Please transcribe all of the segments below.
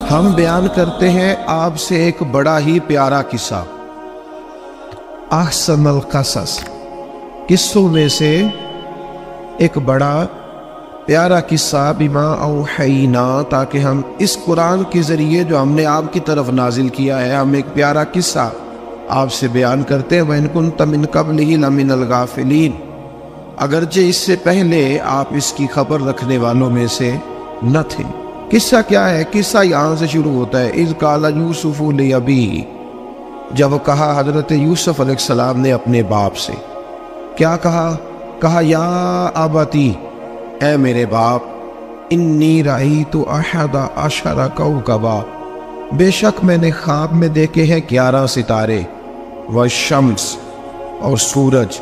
ہم بیان کرتے ہیں آپ سے ایک بڑا ہی پیارا قصہ، احسن القصص، قصوں میں سے ایک بڑا پیارا قصہ، بما اوحینا، تاکہ ہم اس قرآن کے ذریعے جو ہم نے آپ کی طرف نازل کیا ہے، ہم ایک پیارا قصہ آپ سے بیان کرتے ہیں۔ وَإِن كُنتَ مِن قَبْلِهِ لَمِنَ الْغَافِلِينَ، اگرچہ اس سے پہلے آپ اس کی خبر رکھنے والوں میں سے نہ تھے۔ قصہ کیا ہے؟ قصہ یہاں سے شروع ہوتا ہے، اذ قال یوسف لأبیہ، جب کہا حضرت یوسف علیہ السلام نے اپنے باپ سے، کیا کہا یا ابتی، اے میرے باپ، انی رأیت احد عشر کوکبا، بے شک میں نے خواب میں دیکھے ہیں 11 ستارے، والشمس اور سورج،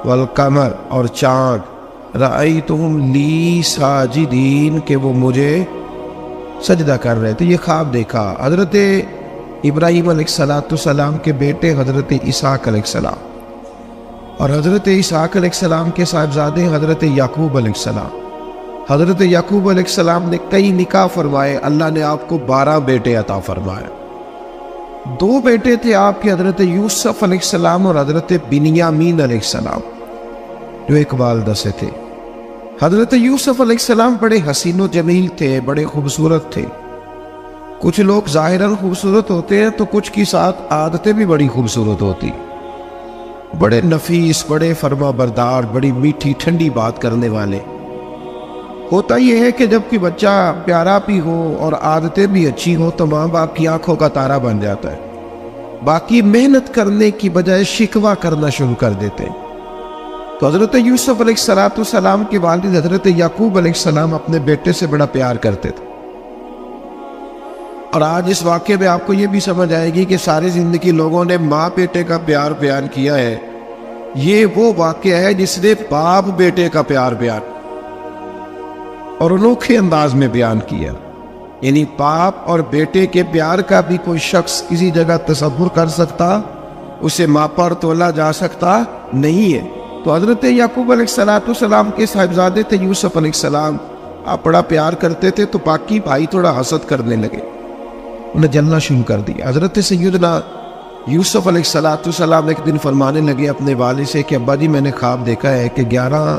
والقمر اور چاند، رأیتہم لی ساجدین، کہ وہ مجھے سجدہ کر رہے تھے۔ یہ خواب دیکھا حضرت ابراہیم علیہ السلام کے بیٹے حضرت اسحاق علیہ السلام، اور حضرت اسحاق علیہ السلام کے صاحبزادے حضرت یعقوب علیہ السلام۔ حضرت یعقوب علیہ السلام نے کئی نکاح فرمائے، اللہ نے آپ کو 12 بیٹے عطا فرمائے۔ 2 بیٹے تھے آپ کے، حضرت یوسف علیہ السلام اور حضرت بنیامین علیہ السلام، جو ایک والدہ سے تھے۔ حضرت یوسف علیہ السلام بڑے حسین و جمیل تھے، بڑے خوبصورت تھے۔ کچھ لوگ ظاہراً خوبصورت ہوتے ہیں تو کچھ کی ساتھ عادتیں بھی بڑی خوبصورت ہوتی، بڑے نفیس، بڑے فرما بردار، بڑی میٹھی ٹھنڈی بات کرنے والے۔ ہوتا یہ ہے کہ جب کہ بچہ پیارا بھی ہو اور عادتیں بھی اچھی ہوں تو ماں باپ کی آنکھوں کا تارا بن جاتا ہے، باقی محنت کرنے کی بجائے شکوہ کرنا شروع کر دیتے ہیں۔ تو حضرت یوسف علیہ السلام کے والد حضرت یعقوب علیہ السلام اپنے بیٹے سے بڑا پیار کرتے تھے۔ اور آج اس واقعے میں آپ کو یہ بھی سمجھ آئے گی کہ ساری زندگی لوگوں نے ماں بیٹے کا پیار بیان کیا ہے، یہ وہ واقعہ ہے جس نے باپ بیٹے کا پیار بیان اور انوکھے انداز میں بیان کیا۔ یعنی باپ اور بیٹے کے پیار کا بھی کوئی شخص کسی جگہ تصور کر سکتا، اسے ماپا اور تولا جا سکتا نہیں ہے۔ تو حضرت یعقوب علیہ السلام کے صاحبزادے تھے یوسف علیہ السلام، آپ بڑا پیار کرتے تھے، تو باقی بھائی تھوڑا حسد کرنے لگے، انہیں جلنا شروع کر دیا۔ حضرت سیدنا یوسف علیہ السلام ایک دن فرمانے لگے اپنے والد سے کہ ابا جی میں نے خواب دیکھا ہے کہ 11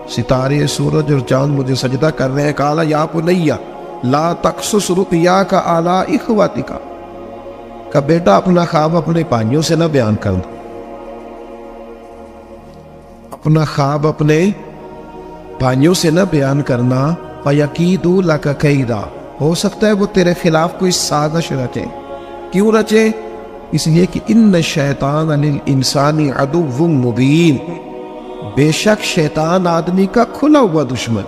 ستارے، سورج اور چاند مجھے سجدہ کر رہے ہیں۔ قال یا بنی لا تقصص رؤیاک علی اخوتک، کہ بیٹا اپنا خواب اپنے بھائیوں سے نہ بیان کر دو، اپنا خواب اپنے بھائیوں سے نہ بیان کرنا۔ فَيَكِيدُوا لَكَ كَيْدًا، ہو سکتا ہے وہ تیرے خلاف کوئی سازش رچے۔ کیوں رچے؟ اس لیے کہ ان الشیطان للانسان عدو مبین، بے شک شیطان آدمی کا کھلا ہوا دشمن،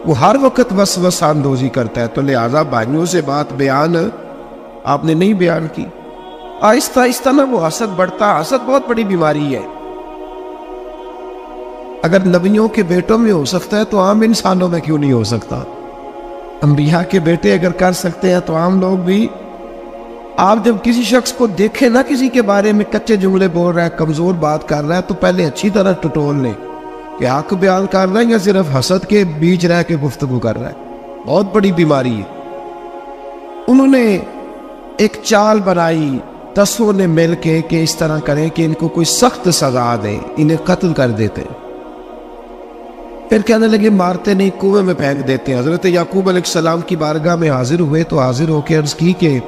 وہ ہر وقت وسوسہ اندوزی کرتا ہے۔ تو لہذا بھائیوں سے بات بیان آپ نے نہیں بیان کی۔ آہستہ آہستہ نہ وہ حسد بڑھتا، حسد بہت بڑی بیماری ہے۔ اگر نبیوں کے بیٹوں میں ہو سکتا ہے تو عام انسانوں میں کیوں نہیں ہو سکتا؟ انبیاء کے بیٹے اگر کر سکتے ہیں تو عام لوگ بھی۔ آپ جب کسی شخص کو دیکھیں نا کسی کے بارے میں کچے جملے بول رہا ہے، کمزور بات کر رہا ہے، تو پہلے اچھی طرح ٹٹول لیں کہ حق بیان کر رہا ہے یا صرف حسد کے بیچ رہ کے گفتگو کر رہا ہے۔ بہت بڑی بیماری ہے۔ انہوں نے ایک چال بنائی 10 نے مل کے کہ اس طرح کریں کہ ان کو کوئی سخت سزا دیں، انہیں قتل کر دیتے ہیں۔ پھر کہنے لگے مارتے نہیں، کنویں میں پھینک دیتے ہیں۔ حضرت یعقوب علیہ السلام کی بارگاہ میں حاضر ہوئے تو حاضر ہو کے عرض کی کہ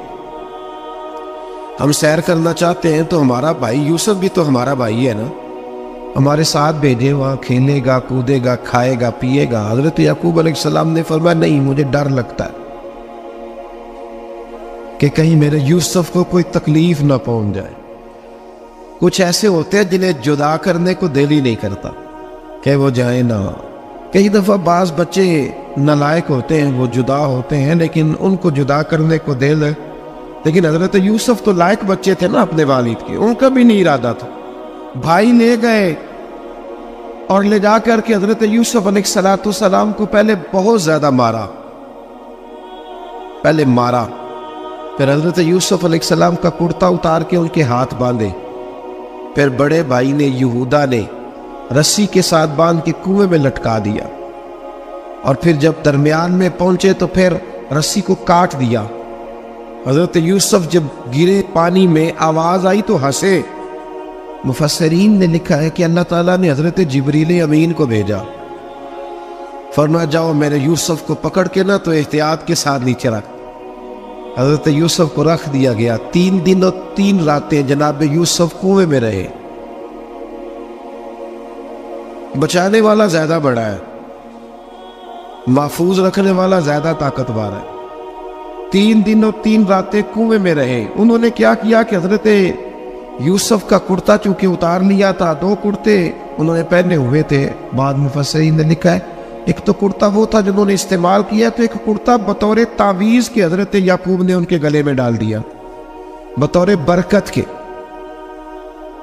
ہم سیر کرنا چاہتے ہیں تو ہمارا بھائی یوسف بھی تو ہمارا بھائی ہے نا، ہمارے ساتھ بھیجے، وہاں کھیلے گا، کودے گا، کھائے گا، پیے گا۔ حضرت یعقوب علیہ السلام نے فرمایا نہیں، مجھے ڈر لگتا ہے کہ کہیں میرے یوسف کو کوئی تکلیف نہ پہنچ جائے۔ کچھ ایسے ہوتے ہیں جنہیں جدا کرنے کو دل ہی نہیں کرتا کہ وہ جائیں نہ۔ کئی دفعہ بعض بچے نالائق ہوتے ہیں، وہ جدا ہوتے ہیں لیکن ان کو جدا کرنے کو دل، لیکن حضرت یوسف تو لائق بچے تھے نا اپنے والد کے، ان کا بھی نہیں ارادہ تھا۔ بھائی لے گئے اور لے جا کر کے حضرت یوسف علیہ السلام کو پہلے بہت زیادہ مارا، پھر حضرت یوسف علیہ السلام کا کرتا اتار کے ان کے ہاتھ باندھے، پھر بڑے بھائی نے یہودا نے رسی کے ساتھ باندھ کے کنویں میں لٹکا دیا، اور پھر جب درمیان میں پہنچے تو پھر رسی کو کاٹ دیا حضرت یوسف جب گرے پانی میں آواز آئی تو ہنسے۔ مفسرین نے لکھا ہے کہ اللہ تعالیٰ نے حضرت جبریل امین کو بھیجا، فرمایا جاؤ میرے یوسف کو پکڑ کے نہ تو احتیاط کے ساتھ نیچے رکھ۔ حضرت یوسف کو رکھ دیا گیا۔ 3 دن اور 3 راتیں جناب یوسف کنویں میں رہے۔ بچانے والا زیادہ بڑا ہے، محفوظ رکھنے والا زیادہ طاقتور ہے۔ 3 دن اور 3 راتیں کنویں میں رہے۔ انہوں نے کیا کیا کہ حضرت یوسف کا کرتا چونکہ اتار لیا تھا، 2 کرتے انہوں نے پہنے ہوئے تھے۔ بعد مفسرین نے لکھا ہے ایک تو کرتا وہ تھا جنہوں نے استعمال کیا، تو ایک کرتا بطور تعویذ کے حضرت یعقوب نے ان کے گلے میں ڈال دیا بطور برکت کے،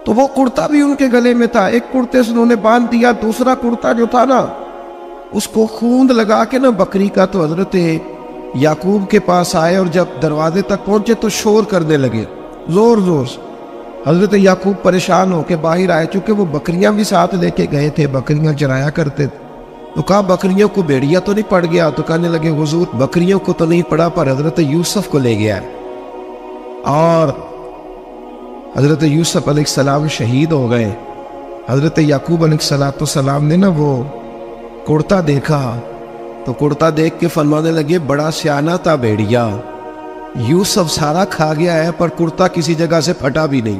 تو وہ کرتا بھی ان کے گلے میں تھا۔ ایک کرتے سے انہوں نے باندھ دیا، دوسرا کرتا جو تھا نا اس کو خوند لگا کے نا بکری کا، تو حضرت یعقوب کے پاس آئے اور جب دروازے تک پہنچے تو شور کرنے لگے زور زور سے۔ حضرت یعقوب پریشان ہو کے باہر آئے، چونکہ وہ بکریاں بھی ساتھ لے کے گئے تھے، بکریاں چرایا کرتے تھے، تو کہا بکریوں کو بھیڑیا تو نہیں پڑ گیا؟ تو کہنے لگے حضور بکریوں کو تو نہیں پڑا، پر حضرت یوسف کو لے گیا ہے۔ اور حضرت یوسف علیہ السلام شہید ہو گئے۔ حضرت یعقوب علیہ السلام نے نا وہ کرتا دیکھا تو کرتا دیکھ کے فرمانے لگے بڑا سیانہ تھا بھیڑیا، یوسف سارا کھا گیا ہے پر کرتا کسی جگہ سے پھٹا بھی نہیں۔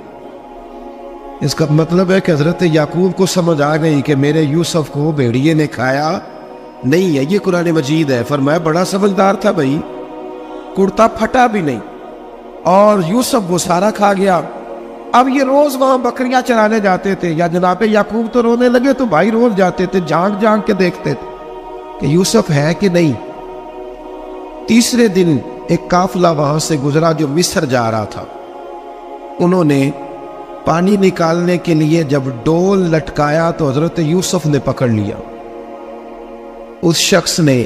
اس کا مطلب ہے کہ حضرت یعقوب کو سمجھ آ گئی کہ میرے یوسف کو بھیڑیے نے کھایا نہیں ہے۔ یہ قرآن مجید ہے، فرمایا بڑا سمجھدار تھا بھائی، کرتا پھٹا بھی نہیں اور یوسف وہ سارا کھا گیا۔ اب یہ روز وہاں بکریاں چرانے جاتے تھے، یا جناب یعقوب تو رونے لگے تو بھائی روز جاتے تھے، جھانک جھانک کے دیکھتے تھے کہ یوسف ہے کہ نہیں۔ تیسرے دن ایک قافلہ وہاں سے گزرا جو مصر جا رہا تھا۔ انہوں نے پانی نکالنے کے لیے جب ڈول لٹکایا تو حضرت یوسف نے پکڑ لیا۔ اس شخص نے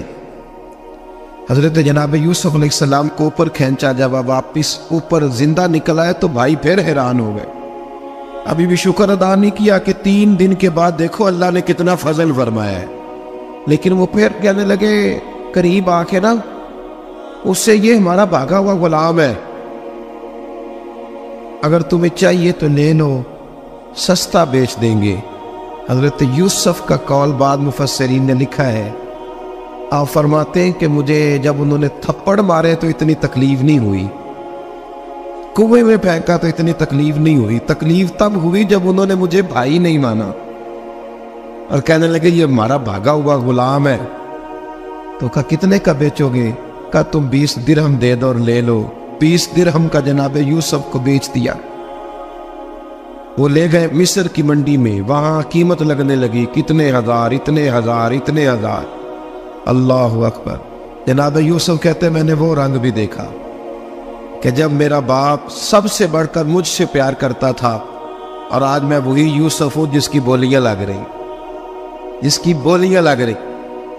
حضرت جناب یوسف علیہ السلام کو اوپر کھینچا، جب واپس اوپر زندہ نکل آئے تو بھائی پھر حیران ہو گئے۔ ابھی بھی شکر ادا نہیں کیا کہ 3 دن کے بعد دیکھو اللہ نے کتنا فضل فرمایا ہے، لیکن وہ پھر کہنے لگے قریب آ کے نا اس سے یہ ہمارا بھاگا ہوا غلام ہے، اگر تمہیں چاہیے تو لے لو، سستا بیچ دیں گے۔ حضرت یوسف کا قول بعد مفسرین نے لکھا ہے، آپ فرماتے ہیں کہ مجھے جب انہوں نے تھپڑ مارے تو اتنی تکلیف نہیں ہوئی، کنویں میں پھینکا تو اتنی تکلیف نہیں ہوئی، تکلیف تب ہوئی جب انہوں نے مجھے بھائی نہیں مانا اور کہنے لگے یہ ہمارا بھاگا ہوا غلام ہے۔ تو کہا کتنے کا بیچو گے؟ کہا تم 20 درہم دے دو اور لے لو۔ 20 درہم کا جناب یوسف کو بیچ دیا۔ وہ لے گئے مصر کی منڈی میں، وہاں قیمت لگنے لگی، کتنے ہزار، اتنے ہزار، اتنے ہزار۔ اللہ اکبر۔ جناب یوسف کہتے میں نے وہ رنگ بھی دیکھا کہ جب میرا باپ سب سے بڑھ کر مجھ سے پیار کرتا تھا اور آج میں وہی یوسف ہوں جس کی بولیاں لگ رہی، جس کی بولیاں لگ رہی۔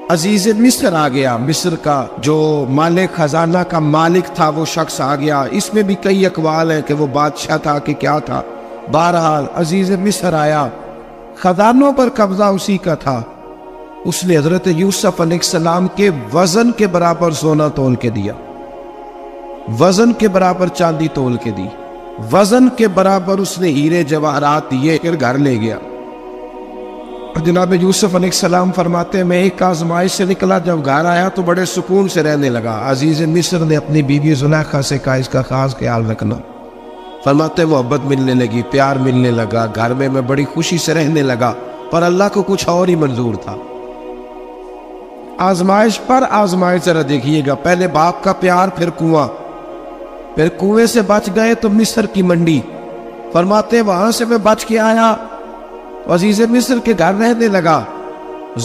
عزیز مصر آ گیا، مصر کا جو مالک خزانہ کا مالک تھا وہ شخص آ گیا۔ اس میں بھی کئی اقوال ہیں کہ وہ بادشاہ تھا کہ کیا تھا، بہرحال عزیز مصر آیا، خزانوں پر قبضہ اسی کا تھا۔ اس نے حضرت یوسف علیہ السلام کے وزن کے برابر سونا تول کے دیا، وزن کے برابر چاندی تول کے دی، وزن کے برابر اس نے ہیرے جواہرات دیے، پھر گھر لے گیا۔ اور جناب یوسف علیہ السلام فرماتے ہیں میں ایک آزمائش سے نکلا، جب گھر آیا تو بڑے سکون سے رہنے لگا۔ عزیز مصر نے اپنی بیوی زلیخا سے کہا اس کا خاص خیال رکھنا۔ فرماتے ہیں محبت ملنے لگی، پیار ملنے لگا، گھر میں بڑی خوشی سے رہنے لگا، پر اللہ کو کچھ اور ہی منظور تھا۔ آزمائش پر آزمائش ذرا دیکھیے گا، پہلے باپ کا پیار، پھر کنواں، پھر کنویں سے بچ گئے تو مصر کی منڈی۔ فرماتے ہیں وہاں سے میں بچ کے آیا تو عزیز مصر کے گھر رہنے لگا۔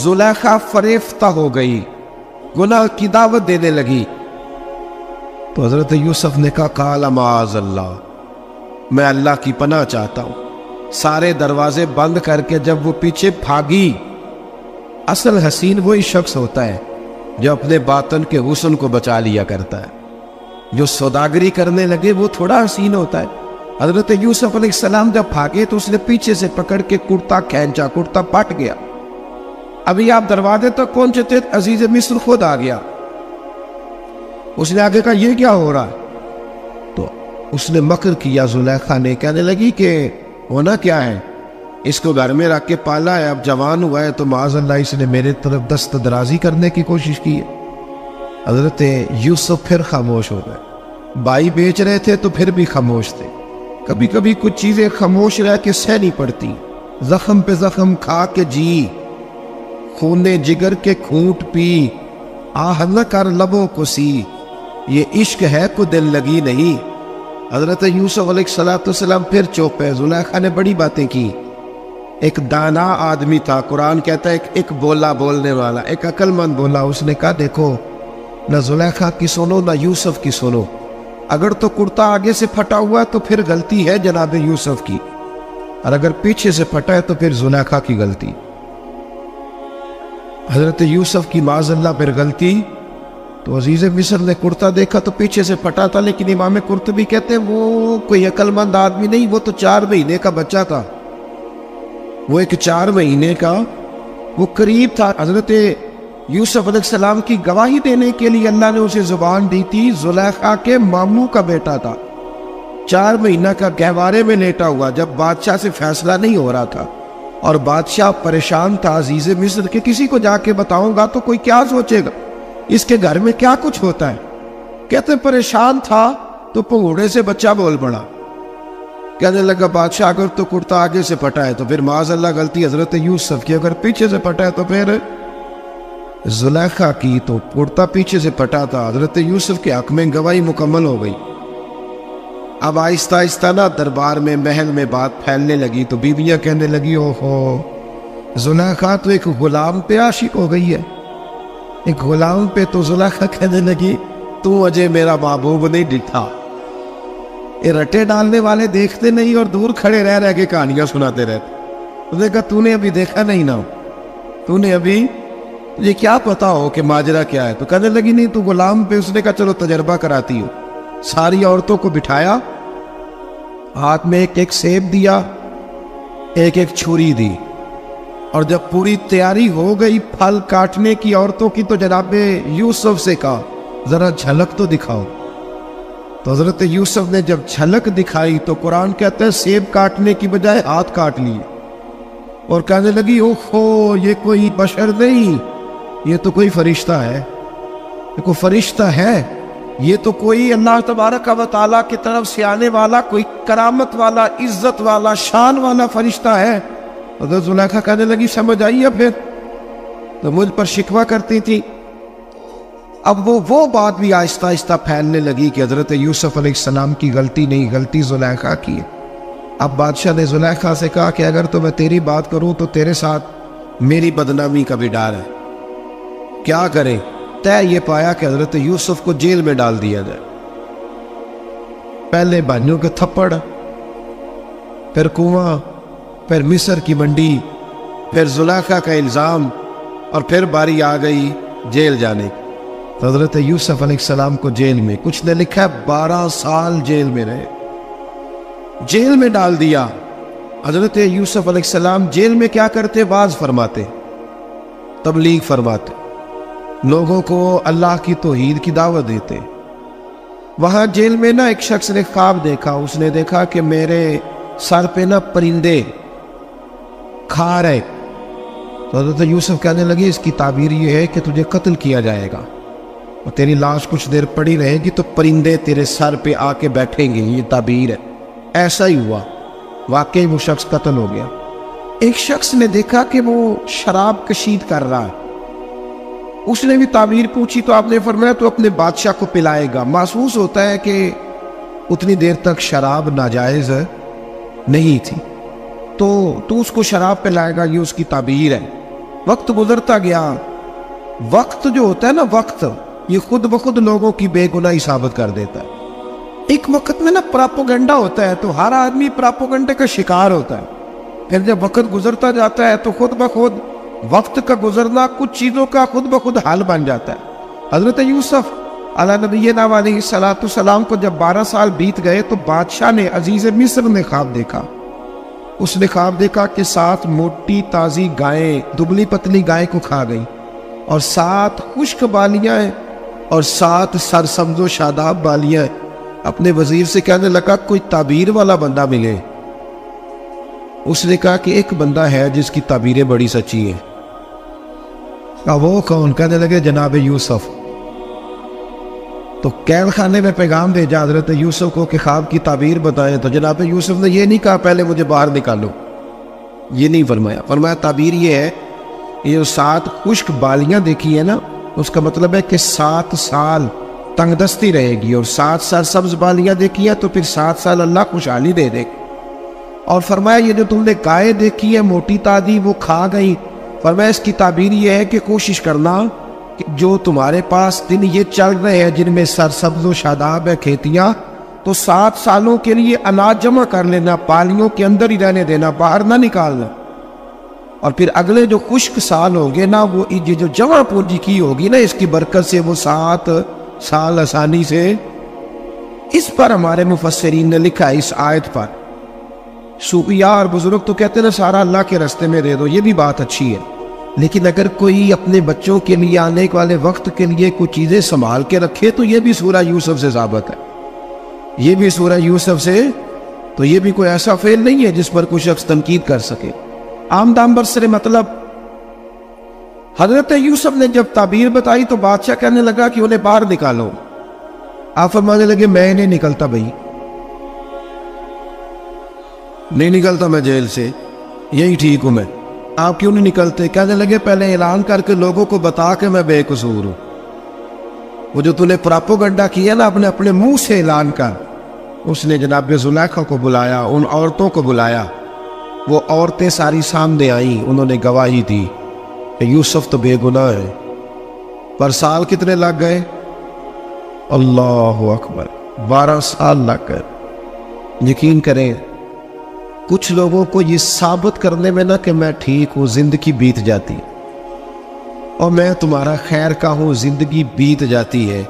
زلیخا فریفتہ ہو گئی، گناہ کی دعوت دینے لگی۔ تو حضرت یوسف نے کہا قال معاذ اللہ، میں اللہ کی پناہ چاہتا ہوں۔ سارے دروازے بند کر کے جب وہ پیچھے بھاگی، اصل حسین وہی شخص ہوتا ہے جو اپنے باطن کے حسن کو بچا لیا کرتا ہے۔ جو سوداگری کرنے لگے وہ تھوڑا حسین ہوتا ہے۔ حضرت یوسف علیہ السلام جب بھاگے تو اس نے پیچھے سے پکڑ کے کرتا کھینچا، کرتا پھٹ گیا۔ ابھی آپ دروازے تک پہنچے تھے، عزیز مصر خود آ گیا۔ اس نے آگے کہا یہ کیا ہو رہا ہے؟ اس نے مکر کیا زلیخا نے، کہنے لگی کہ ہونا کیا ہے، اس کو گھر میں رکھ کے پالا ہے، اب جوان ہوا ہے تو معاذ اللہ اس نے میرے طرف دست درازی کرنے کی کوشش کی ہے۔ حضرت یوسف پھر خاموش ہو گئے، بھائی بیچ رہے تھے تو پھر بھی خاموش تھے۔ کبھی کبھی کچھ چیزیں خاموش رہ کے سہ نہیں پڑتی، زخم پہ زخم کھا کے جی، خون جگر کے کھوٹ پی، آہ نہ کر لبوں کو سی، یہ عشق ہے کو دل لگی نہیں۔ حضرت یوسف علیہ السلام پھر چپ ہے۔ زلیخا نے بڑی باتیں کی، ایک دانا آدمی تھا، قرآن کہتا ہے ایک بولا بولنے والا، ایک عقل مند بولا۔ اس نے کہا دیکھو نہ زلیخا کی سنو نہ یوسف کی سنو، اگر تو کرتا آگے سے پھٹا ہوا ہے تو پھر غلطی ہے جناب یوسف کی، اور اگر پیچھے سے پھٹا ہے تو پھر زلیخا کی غلطی۔ حضرت یوسف کی معاذ اللہ پر غلطی تو عزیز مصر نے کرتا دیکھا تو پیچھے سے پھٹا تھا، لیکن امام قرطبی کہتے ہیں وہ کوئی عقل مند آدمی نہیں، وہ تو 4 مہینے کا بچہ تھا، وہ ایک 4 مہینے کا وہ قریب تھا۔ حضرت یوسف علیہ السلام کی گواہی دینے کے لیے اللہ نے اسے زبان دی تھی، زلیخا کے ماموں کا بیٹا تھا، 4 مہینہ کا گہوارے میں لیٹا ہوا، جب بادشاہ سے فیصلہ نہیں ہو رہا تھا اور بادشاہ پریشان تھا عزیز مصر کہ کسی کو جا کے بتاؤں گا تو کوئی کیا سوچے گا، اس کے گھر میں کیا کچھ ہوتا ہے۔ کہتے پریشان تھا تو پنگوڑے سے بچہ بول پڑا، کہنے لگا بادشاہ اگر تو کرتا آگے سے پھٹا ہے تو پھر معاذ اللہ غلطی حضرت یوسف کی، اگر پیچھے سے پھٹا ہے تو پھر زلیخا کی، تو کرتا پیچھے سے پھٹا تھا۔ حضرت یوسف کے حق میں گواہی مکمل ہو گئی۔ اب آہستہ آہستہ نا دربار میں محل میں بات پھیلنے لگی، تو بیویاں کہنے لگی اوہو زلیخا تو ایک غلام پہ عاشق ہو گئی ہے، ایک غلام پہ۔ تو زلیخا کہنے لگی تو اجے میرا محبوب نہیں ڈٹھا۔ یہ رٹے ڈالنے والے دیکھتے نہیں اور دور کھڑے رہ رہ کے کہانیاں سناتے رہتے۔ اس نے کہا تو نے ابھی دیکھا نہیں نا، تو نے ابھی یہ کیا پتا ہو کہ ماجرا کیا ہے؟ تو کہنے لگی نہیں تو غلام پہ۔ اس نے کہا چلو تجربہ کراتی ہو۔ ساری عورتوں کو بٹھایا، ہاتھ میں ایک ایک سیب دیا، ایک ایک چھری دی، اور جب پوری تیاری ہو گئی پھل کاٹنے کی عورتوں کی تو جناب یوسف سے کہا ذرا جھلک تو دکھاؤ۔ تو حضرت یوسف نے جب جھلک دکھائی تو قرآن کہتا ہے سیب کاٹنے کی بجائے ہاتھ کاٹ لیے، اور کہنے لگی اوہو یہ کوئی بشر نہیں، یہ تو کوئی فرشتہ ہے، یہ کوئی فرشتہ ہے، یہ تو کوئی اللہ تبارک و تعالیٰ کی طرف سے آنے والا کوئی کرامت والا عزت والا شان والا فرشتہ ہے۔ حضرت زلیخا کہنے لگی سمجھ آئی ہے پھر تو مجھ پر شکوہ کرتی تھی۔ اب وہ بات بھی آہستہ آہستہ پھیلنے لگی کہ حضرت یوسف علیہ السلام کی غلطی نہیں، غلطی زلیخا کی ہے۔ اب بادشاہ نے زلیخا سے کہا کہ اگر تو میں تیری بات کروں تو تیرے ساتھ میری بدنامی کا بھی ڈر ہے، کیا کریں؟ طے یہ پایا کہ حضرت یوسف کو جیل میں ڈال دیا جائے۔ پہلے بانیوں کے تھپڑ، پھر کنواں، پھر مصر کی منڈی، پھر زلیخا کا الزام، اور پھر باری آ گئی جیل جانے کی۔ تو حضرت یوسف علیہ السلام کو جیل میں، کچھ نے لکھا ہے 12 سال جیل میں رہے، جیل میں ڈال دیا۔ حضرت یوسف علیہ السلام جیل میں کیا کرتے؟ واعظ فرماتے، تبلیغ فرماتے، لوگوں کو اللہ کی توحید کی دعوت دیتے۔ وہاں جیل میں نا ایک شخص نے خواب دیکھا، اس نے دیکھا کہ میرے سر پہ نا پرندے کھا رہے۔ تو حضرت یوسف کہنے لگی اس کی تعبیر یہ ہے کہ تجھے قتل کیا جائے گا، اور تیری لاش کچھ دیر پڑی رہے گی تو پرندے تیرے سر پہ آ کے بیٹھیں گے، یہ تعبیر ہے۔ ایسا ہی ہوا، واقعی وہ شخص قتل ہو گیا۔ ایک شخص نے دیکھا کہ وہ شراب کشید کر رہا ہے، اس نے بھی تعبیر پوچھی تو آپ نے فرمایا تو اپنے بادشاہ کو پلائے گا۔ محسوس ہوتا ہے کہ اتنی دیر تک شراب ناجائز نہیں تھی، تو اس کو شراب پلائے گا، یہ اس کی تعبیر ہے۔ وقت گزرتا گیا، وقت جو ہوتا ہے نا، وقت یہ خود بخود لوگوں کی بے گناہی ثابت کر دیتا ہے۔ ایک وقت میں نا پراپوگنڈا ہوتا ہے تو ہر آدمی پراپوگنڈے کا شکار ہوتا ہے، پھر جب وقت گزرتا جاتا ہے تو خود بخود وقت کا گزرنا کچھ چیزوں کا خود بخود حل بن جاتا ہے۔ حضرت یوسف علیہ نبینا علیہ السلام کو جب 12 سال بیت گئے تو بادشاہ نے، عزیز مصر نے خواب دیکھا۔ اس نے خواب دیکھا کہ 7 موٹی تازی گائیں دبلی پتلی گائے کو کھا گئی، اور 7 خشک بالیاں اور 7 سرسبز و شاداب بالیاں اپنے وزیر سے کہنے لگا کوئی تعبیر والا بندہ ملے. اس نے کہا کہ ایک بندہ ہے جس کی تعبیریں بڑی سچی ہیں. وہ کون؟ کہنے لگے جناب یوسف. تو قید خانے میں پیغام بھیجا حضرت یوسف کو کہ خواب کی تعبیر بتائیں. تو جناب یوسف نے یہ نہیں کہا پہلے مجھے باہر نکالو، یہ نہیں فرمایا. فرمایا تعبیر یہ ہے، یہ جو 7 خشک بالیاں دیکھی ہیں نا، اس کا مطلب ہے کہ 7 سال تنگ دستی رہے گی، اور 7 سال سبز بالیاں دیکھی ہیں تو پھر 7 سال اللہ خوشحالی دے دے گی. اور فرمایا یہ جو تم نے گائے دیکھی ہے موٹی تازی وہ کھا گئی. فرمایا اس کی تعبیر یہ ہے کہ کوشش کرنا کہ جو تمہارے پاس دن یہ چل رہے ہیں جن میں سرسبز و شاداب ہے کھیتیاں، تو 7 سالوں کے لیے اناج جمع کر لینا، پالیوں کے اندر ہی رہنے دینا، باہر نہ نکالنا. اور پھر اگلے جو خشک سال ہوں گے نا، وہ یہ جو جمع پونجی کی ہوگی نا اس کی برکت سے وہ 7 سال آسانی سے. اس پر ہمارے مفسرین نے لکھا ہے، اس آیت پر صوفیاء اور بزرگ تو کہتے ہیں نا سارا اللہ کے راستے میں دے دو، یہ بھی بات اچھی ہے. لیکن اگر کوئی اپنے بچوں کے لیے آنے والے وقت کے لیے کوئی چیزیں سنبھال کے رکھے تو یہ بھی سورہ یوسف سے ثابت ہے. یہ بھی سورہ یوسف سے، تو یہ بھی کوئی ایسا فعل نہیں ہے جس پر کوئی شخص تنقید کر سکے. عام دام برسر مطلب حضرت یوسف نے جب تعبیر بتائی تو بادشاہ کہنے لگا کہ انہیں باہر نکالو. آپ فرمانے لگے میں نہیں نکلتا بھائی، نہیں نکلتا میں جیل سے، یہی ٹھیک ہوں میں. آپ کیوں نہیں نکلتے؟ کہنے لگے پہلے اعلان کر کے لوگوں کو بتا کہ میں بے قصور ہوں. وہ جو تو نے پراپوگنڈا کیا نا اپنے منہ سے اعلان کر. اس نے جناب زلیخا کو بلایا، ان عورتوں کو بلایا، وہ عورتیں ساری سامنے آئیں، انہوں نے گواہی دی کہ یوسف تو بے گناہ ہے. پر سال کتنے لگ گئے؟ اللہ اکبر، 12 سال لگ گئے. یقین کریں کچھ لوگوں کو یہ ثابت کرنے میں نہ کہ میں ٹھیک ہوں زندگی بیت جاتی، اور میں تمہارا خیر کا ہوں زندگی بیت جاتی ہے.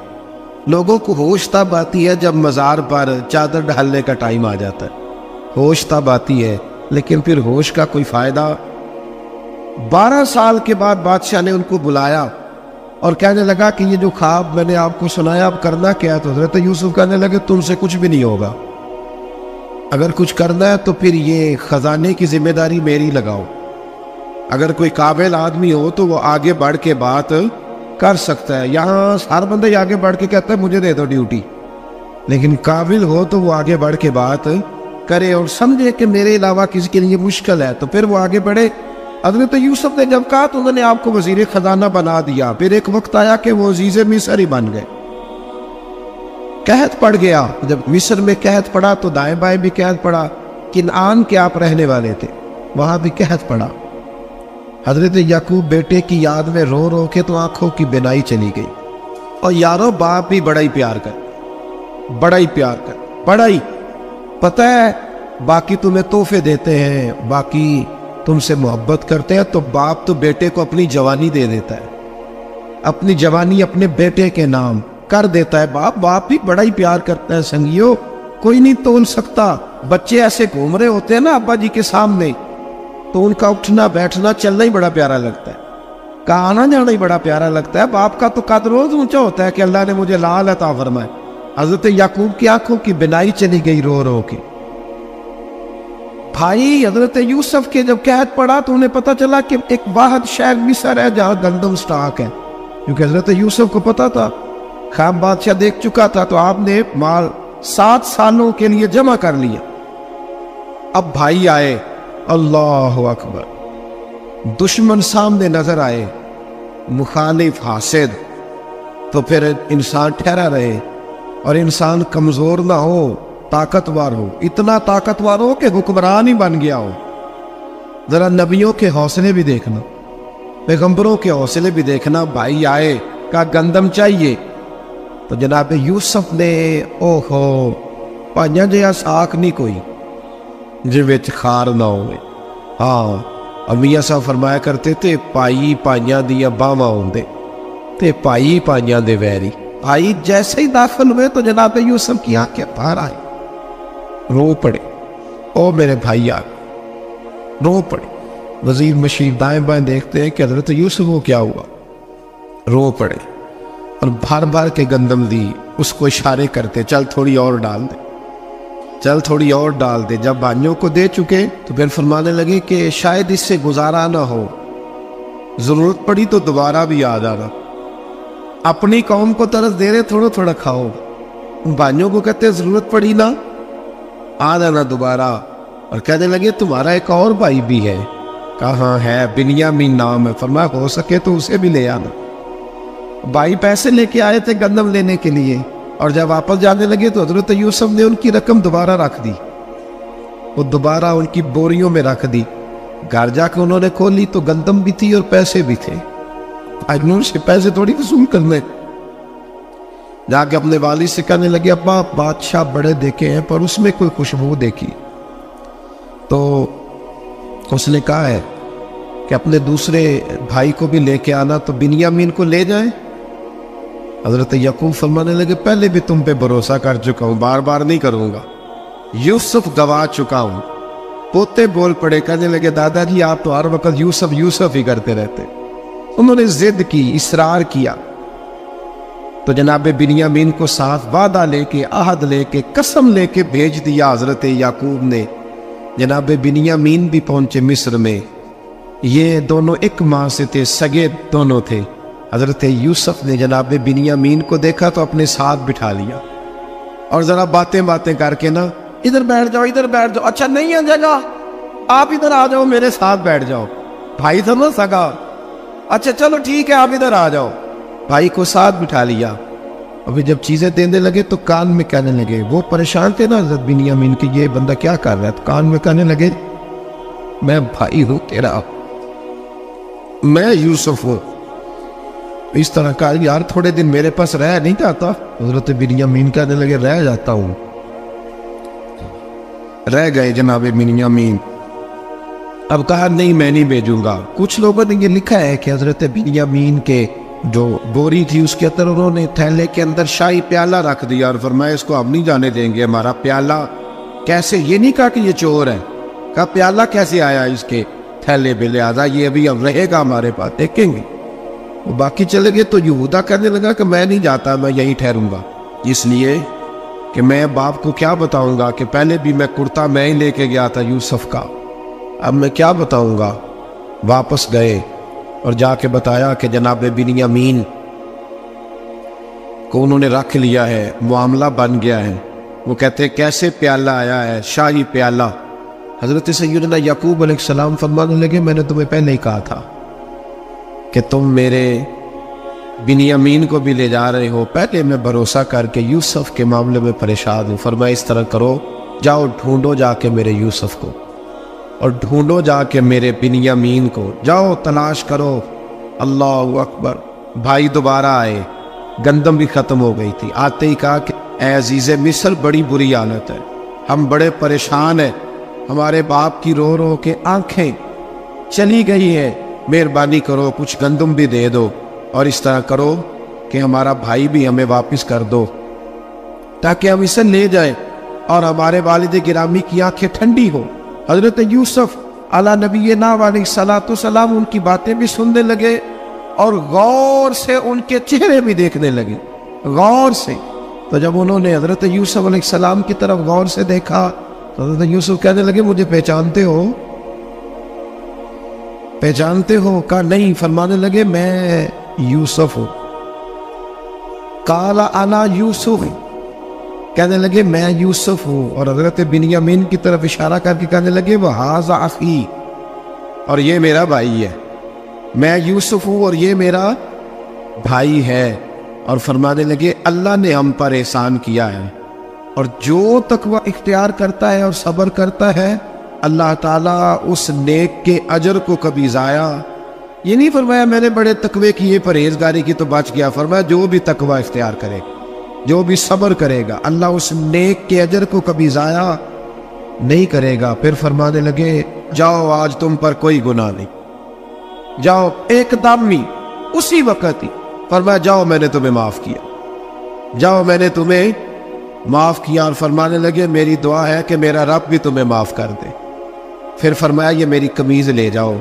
لوگوں کو ہوش تب آتی ہے جب مزار پر چادر ڈالنے کا ٹائم آ جاتا ہے، ہوش تب آتی ہے، لیکن پھر ہوش کا کوئی فائدہ. 12 سال کے بعد بادشاہ نے ان کو بلایا اور کہنے لگا کہ یہ جو خواب میں نے آپ کو سنایا اب کرنا کیا؟ تو حضرت یوسف کہنے لگے تم سے کچھ بھی نہیں ہوگا، اگر کچھ کرنا ہے تو پھر یہ خزانے کی ذمہ داری میری لگاؤ. اگر کوئی قابل آدمی ہو تو وہ آگے بڑھ کے بات کر سکتا ہے. یہاں ہر بندہ ہی آگے بڑھ کے کہتا ہے مجھے دے دو ڈیوٹی، لیکن قابل ہو تو وہ آگے بڑھ کے بات کرے اور سمجھے کہ میرے علاوہ کسی کے لیے مشکل ہے تو پھر وہ آگے بڑھے. حضرت یوسف نے جب کہا تو انہوں نے آپ کو وزیر خزانہ بنا دیا. پھر ایک وقت آیا کہ وہ عزیز مصر ہی بن گئے. قحط پڑ گیا، جب مصر میں قحط پڑا تو دائیں بائیں بھی قحط پڑا. کنعان کے آپ رہنے والے تھے، وہاں بھی قحط پڑا. حضرت یعقوب بیٹے کی یاد میں رو رو کے تو آنکھوں کی بینائی چلی گئی. اور یارو باپ بھی بڑا ہی پیار کر، بڑا ہی پیار کر، بڑا ہی. پتہ ہے باقی تمہیں تحفے دیتے ہیں، باقی تم سے محبت کرتے ہیں، تو باپ تو بیٹے کو اپنی جوانی دے دیتا ہے، اپنی جوانی اپنے بیٹے کے نام کر دیتا ہے. باپ بھی بڑا ہی پیار کرتا ہے. سنگیو کوئی نہیں تول سکتا. بچے ایسے گھوم رہے ہوتے ہیں نا ابا جی کے سامنے، تو ان کا اٹھنا بیٹھنا چلنا ہی بڑا پیارا لگتا ہے، کا آنا جانا ہی بڑا پیارا لگتا ہے. باپ کا تو قد روز اونچا ہوتا ہے کہ اللہ نے مجھے لال عطا فرمائے. حضرت یعقوب کی آنکھوں کی بینائی چلی گئی رو رو کے. بھائی حضرت یوسف کے جب قحط پڑا تو انہیں پتا چلا کہ ایک واحد شہر مصر ہے جہاں گندم سٹاک ہے، کیونکہ حضرت یوسف کو پتا تھا، خواب بادشاہ دیکھ چکا تھا. تو آپ نے مال 7 سالوں کے لیے جمع کر لیا. اب بھائی آئے، اللہ اکبر، دشمن سامنے نظر آئے، مخالف حاسد. تو پھر انسان ٹھہرا رہے اور انسان کمزور نہ ہو، طاقتور ہو. اتنا طاقتور ہو کہ حکمران ہی بن گیا ہو. ذرا نبیوں کے حوصلے بھی دیکھنا، پیغمبروں کے حوصلے بھی دیکھنا. بھائی آئے، کہا گندم چاہیے. تو جناب یوسف نے اوہو پائیاں جہا ساک نہیں کوئی جے وچ خار نہ ہوئے. ہاں امیاں صاحب فرمایا کرتے تھے پائی پائیاں دیا باواں ہوندے تے پائی پائیاں دے ویری. بھائی جیسے ہی داخل ہوئے تو جناب یوسف کی آنکھیں باہر آئی، رو پڑے. او میرے بھائی آ رو پڑے. وزیر مشیر دائیں بائیں دیکھتے ہیں کہ حضرت یوسف کو کیا ہوا، رو پڑے اور بھر بھر کے گندم دی. اس کو اشارے کرتے چل تھوڑی اور ڈال دے، چل تھوڑی اور ڈال دے۔ جب بھائیوں کو دے چکے تو پھر فرمانے لگے کہ شاید اس سے گزارا نہ ہو، ضرورت پڑی تو دوبارہ بھی آ جانا۔ اپنی قوم کو طرز دے رہے تھوڑا تھوڑا کھاؤ، بھائیوں کو کہتے ضرورت پڑی نا آ جانا دوبارہ۔ اور کہنے لگے تمہارا ایک اور بھائی بھی ہے، کہاں ہے؟ بنیامین نام ہے۔ فرمایا ہو سکے تو اسے بھی لے آنا۔ بھائی پیسے لے کے آئے تھے گندم لینے کے لیے، اور جب واپس جانے لگے تو حضرت یوسف نے ان کی رقم دوبارہ رکھ دی، وہ دوبارہ ان کی بوریوں میں رکھ دی۔ گھر جا کے انہوں نے کھولی تو گندم بھی تھی اور پیسے بھی تھے۔ اجنور سے پیسے تھوڑی وصول کرنے، جا کے اپنے والد سے کہنے لگے ابا بادشاہ بڑے دیکھے ہیں پر اس میں کوئی خوشبو دیکھی، تو اس نے کہا ہے کہ اپنے دوسرے بھائی کو بھی لے کے آنا، تو بنیامین کو لے جائیں۔ حضرت یعقوب فرمانے لگے پہلے بھی تم پہ بھروسہ کر چکا ہوں، بار بار نہیں کروں گا، یوسف گوا چکا ہوں۔ پوتے بول پڑے، کہنے لگے دادا جی آپ تو ہر وقت یوسف یوسف ہی کرتے رہتے۔ انہوں نے ضد کی، اصرار کیا، تو جناب بنیامین کو ساتھ وعدہ لے کے، عہد لے کے، قسم لے کے بھیج دیا حضرت یعقوب نے۔ جناب بنیامین بھی پہنچے مصر میں، یہ دونوں ایک ماں سے تھے، سگے دونوں تھے۔ حضرت یوسف نے جناب بنیامین کو دیکھا تو اپنے ساتھ بٹھا لیا، اور ذرا باتیں کر کے نا ادھر بیٹھ جاؤ، ادھر بیٹھ جاؤ، اچھا نہیں ہے جگہ، آپ ادھر آ جاؤ میرے ساتھ بیٹھ جاؤ، بھائی تھا نا سگا، اچھا چلو ٹھیک ہے آپ ادھر آ جاؤ۔ بھائی کو ساتھ بٹھا لیا، ابھی جب چیزیں دینے لگے تو کان میں کہنے لگے، وہ پریشان تھے نا حضرت بنیامین کہ یہ بندہ کیا کر رہا ہے، تو کان میں کہنے لگے میں بھائی ہوں تیرا، میں یوسف ہوں۔ اس طرح کہا یار تھوڑے دن میرے پاس رہ نہیں جاتا؟ حضرت بنیامین کہنے لگے رہ جاتا ہوں۔ رہ گئے جناب بنیامین۔ اب کہا نہیں میں نہیں بھیجوں گا۔ کچھ لوگوں نے یہ لکھا ہے کہ حضرت بنیامین کے جو بوری تھی اس کے اندر انہوں نے تھیلے کے اندر شاہی پیالہ رکھ دیا، اور فرمایا اس کو ہم نہیں جانے دیں گے، ہمارا پیالہ کیسے، یہ نہیں کہا کہ یہ چور ہے، کہا پیالہ کیسے آیا اس کے تھیلے میں، لہٰذا یہ ابھی اب رہے گا ہمارے پاس، دیکھیں گے۔ وہ باقی چلے گئے تو یہودا کہنے لگا کہ میں نہیں جاتا، میں یہیں ٹھہروں گا، اس لیے کہ میں باپ کو کیا بتاؤں گا کہ پہلے بھی میں کرتا میں ہی لے کے گیا تھا یوسف کا، اب میں کیا بتاؤں گا۔ واپس گئے اور جا کے بتایا کہ جناب بنیامین کو انہوں نے رکھ لیا ہے، معاملہ بن گیا ہے۔ وہ کہتے کیسے پیالہ آیا ہے، شاہی پیالہ۔ حضرت سیدنا یعقوب علیہ السلام فرمانے لگے میں نے تمہیں پہلے ہی کہا تھا کہ تم میرے بنیامین کو بھی لے جا رہے ہو، پہلے میں بھروسہ کر کے یوسف کے معاملے میں پریشان ہوں۔ فرمایا اس طرح کرو، جاؤ ڈھونڈو جا کے میرے یوسف کو، اور ڈھونڈو جا کے میرے بنیامین کو، جاؤ تلاش کرو۔ اللہ اکبر۔ بھائی دوبارہ آئے، گندم بھی ختم ہو گئی تھی، آتے ہی کہا کہ اے عزیز مصر بڑی بری حالت ہے، ہم بڑے پریشان ہیں، ہمارے باپ کی رو رو کے آنکھیں چلی گئی ہیں، مہربانی کرو کچھ گندم بھی دے دو، اور اس طرح کرو کہ ہمارا بھائی بھی ہمیں واپس کر دو تاکہ ہم اسے لے جائیں اور ہمارے والد گرامی کی آنکھیں ٹھنڈی ہو۔ حضرت یوسف علیٰ نبینا علیہ الصلوۃ والسلام ان کی باتیں بھی سننے لگے اور غور سے ان کے چہرے بھی دیکھنے لگے، غور سے۔ تو جب انہوں نے حضرت یوسف علیہ السلام کی طرف غور سے دیکھا تو حضرت یوسف کہنے لگے مجھے پہچانتے ہو؟ پہچانتے ہو؟ کہا نہیں۔ فرمانے لگے میں یوسف ہوں۔ قال انا یوسف، کہنے لگے میں یوسف ہوں، اور حضرت بنیامین کی طرف اشارہ کر کے کہنے لگے وَهَذَا أَخِي، اور یہ میرا بھائی ہے، میں یوسف ہوں اور یہ میرا بھائی ہے۔ اور فرمانے لگے اللہ نے ہم پر احسان کیا ہے، اور جو تقوی اختیار کرتا ہے اور صبر کرتا ہے اللہ تعالیٰ اس نیک کے اجر کو کبھی ضائع، یہ نہیں فرمایا میں نے بڑے تقوی کیے پرہیزگاری کی تو بچ گیا، فرمایا جو بھی تقوی اختیار کرے، جو بھی صبر کرے گا اللہ اس نیک کے اجر کو کبھی ضائع نہیں کرے گا۔ پھر فرمانے لگے جاؤ آج تم پر کوئی گناہ نہیں، جاؤ ایک دم ہی اسی وقت ہی فرمایا جاؤ میں نے تمہیں معاف کیا، جاؤ میں نے تمہیں معاف کیا۔ اور فرمانے لگے میری دعا ہے کہ میرا رب بھی تمہیں معاف کر دے۔ پھر فرمایا یہ میری قمیض لے جاؤ،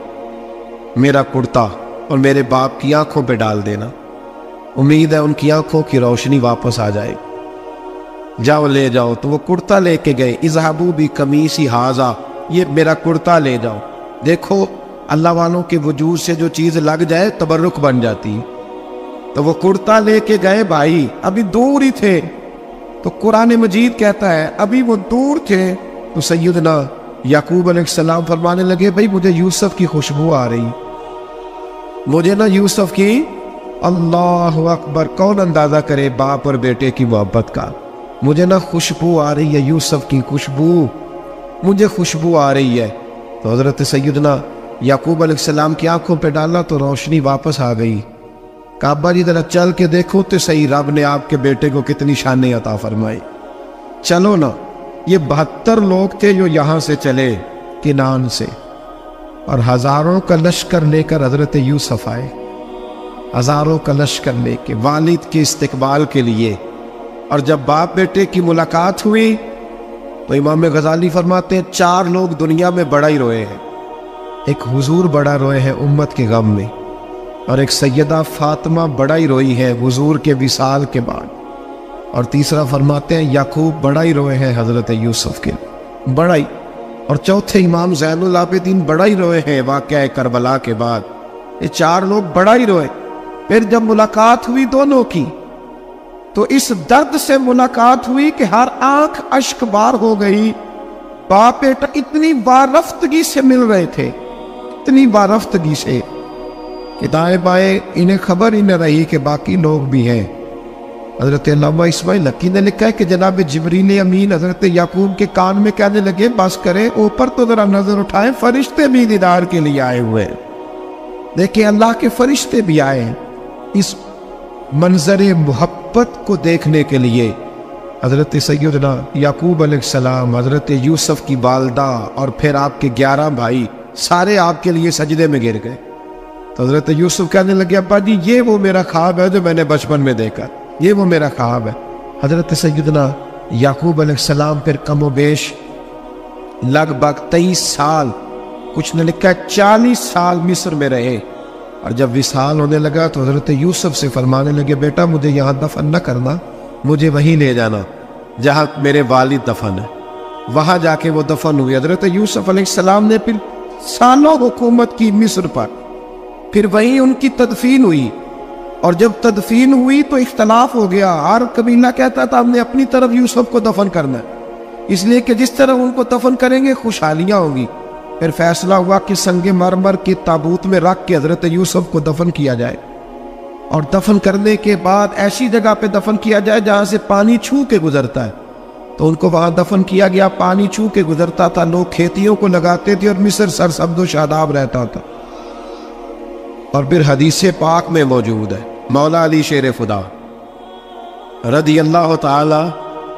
میرا کرتا، اور میرے باپ کی آنکھوں پہ ڈال دینا۔ امید ہے ان کی آنکھوں کی روشنی واپس آ جائے، جاؤ لے جاؤ۔ تو وہ کرتا لے کے گئے، اذهبوا بقمیصی ھذا، یہ میرا کرتا لے جاؤ۔ دیکھو اللہ والوں کے وجود سے جو چیز لگ جائے تبرک بن جاتی۔ تو وہ کرتا لے کے گئے بھائی، ابھی دور ہی تھے، تو قرآن مجید کہتا ہے ابھی وہ دور تھے تو سیدنا یعقوب علیہ السلام فرمانے لگے بھائی مجھے یوسف کی خوشبو آ رہی، مجھے نا یوسف کی، اللہ اکبر، کون اندازہ کرے باپ اور بیٹے کی محبت کا، مجھے نا خوشبو آ رہی ہے یوسف کی خوشبو، مجھے خوشبو آ رہی ہے۔ تو حضرت سیدنا یعقوب علیہ السلام کی آنکھوں پہ ڈالا تو روشنی واپس آ گئی۔ کعبہ جی ذرا چل کے دیکھو تو صحیح، رب نے آپ کے بیٹے کو کتنی شانیں عطا فرمائی۔ چلو نا، یہ 72 لوگ تھے جو یہاں سے چلے کنعان سے، اور ہزاروں کا لشکر لے کر حضرت یوسف آئے، ہزاروں کا لشکر لے کے والد کے استقبال کے لیے۔ اور جب باپ بیٹے کی ملاقات ہوئی تو امام غزالی فرماتے ہیں 4 لوگ دنیا میں بڑا ہی روئے ہیں، ایک حضور بڑا روئے ہیں امت کے غم میں، اور ایک سیدہ فاطمہ بڑا ہی روئی ہے حضور کے وصال کے بعد، اور تیسرا فرماتے ہیں یعقوب بڑا ہی روئے ہیں حضرت یوسف کے، بڑا ہی، اور چوتھے امام زین العابدین بڑا ہی روئے ہیں واقعہ کربلا کے بعد۔ یہ 4 لوگ بڑا ہی روئے۔ پھر جب ملاقات ہوئی دونوں کی تو اس درد سے ملاقات ہوئی کہ ہر آنکھ اشک بار ہو گئی۔ باپ بیٹا اتنی وارفتگی سے مل رہے تھے، اتنی وارفتگی سے کہ دائیں بائیں انہیں خبر ہی نہ رہی کہ باقی لوگ بھی ہیں۔ حضرت علامہ اسماعیل حقی نے لکھا ہے کہ جناب جبریل امین حضرت یعقوب کے کان میں کہنے لگے بس کرے، اوپر تو ذرا نظر اٹھائیں، فرشتے بھی دیدار کے لیے آئے ہوئے ہیں۔ دیکھیں اللہ کے فرشتے بھی آئے ہیں اس منظر محبت کو دیکھنے کے لیے۔ حضرت سیدنا یعقوب علیہ السلام، حضرت یوسف کی والدہ، اور پھر آپ کے 11 بھائی سارے آپ کے لیے سجدے میں گر گئے۔ تو حضرت یوسف کہنے لگے ابا جی یہ وہ میرا خواب ہے جو میں نے بچپن میں دیکھا، یہ وہ میرا خواب ہے۔ حضرت سیدنا یعقوب علیہ السلام پھر کم و بیش لگ بھگ 23 سال، کچھ نے لکھا ہے 40 سال مصر میں رہے، اور جب وصال ہونے لگا تو حضرت یوسف سے فرمانے لگے بیٹا مجھے یہاں دفن نہ کرنا، مجھے وہیں لے جانا جہاں میرے والد دفن ہے۔ وہاں جا کے وہ دفن ہوئے۔ حضرت یوسف علیہ السلام نے پھر سالوں حکومت کی مصر پر، پھر وہیں ان کی تدفین ہوئی، اور جب تدفین ہوئی تو اختلاف ہو گیا، ہر قبیلہ کہتا تھا ہم نے اپنی طرف یوسف کو دفن کرنا ہے، اس لیے کہ جس طرح ان کو دفن کریں گے خوشحالیاں ہوں گی۔ پھر فیصلہ ہوا کہ سنگ مرمر کے تابوت میں رکھ کے حضرت یوسف کو دفن کیا جائے، اور دفن کرنے کے بعد ایسی جگہ پہ دفن کیا جائے جہاں سے پانی چھو کے گزرتا ہے۔ تو ان کو وہاں دفن کیا گیا، پانی چھو کے گزرتا تھا، لوگ کھیتیوں کو لگاتے تھے اور مصر سرسبز و شاداب رہتا تھا۔ اور پھر حدیث پاک میں موجود ہے، مولا علی شیر خدا رضی اللہ تعالی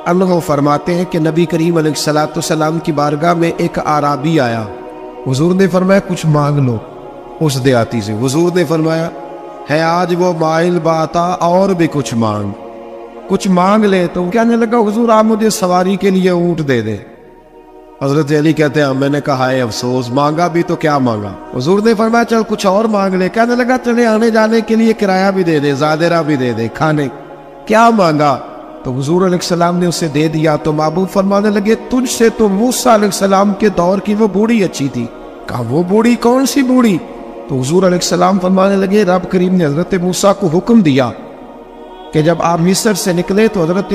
عنہ فرماتے ہیں کہ نبی کریم علیہ السلام کی بارگاہ میں ایک اعرابی آیا، حضور نے فرمایا کچھ مانگ لو اس دیہاتی سے۔ حضور نے فرمایا ہے آج وہ مائل باتا، اور بھی کچھ مانگ لے۔ تو کہنے لگا حضور آپ مجھے سواری کے لیے اونٹ دے دیں۔ حضرت علی کہتے ہیں میں نے کہا ہے افسوس، مانگا بھی تو کیا مانگا۔ حضور نے فرمایا چل کچھ اور مانگ لے۔ کہنے لگا چلے آنے جانے کے لیے کرایہ بھی دے دے، زادرہ بھی دے دے، کھانے، کیا مانگا؟ تو حضور علیہ السلام نے اسے دے دیا۔ تو محبوب فرمانے لگے تجھ سے تو موسیٰ علیہ السلام کے دور کی وہ بوڑھی اچھی تھی۔ کہا وہ بوڑھی کون سی بوڑھی؟ تو حضور علیہ السلام فرمانے لگے رب کریم نے حضرت موسیٰ کو حکم دیا کہ جب آپ مصر سے نکلے تو حضرت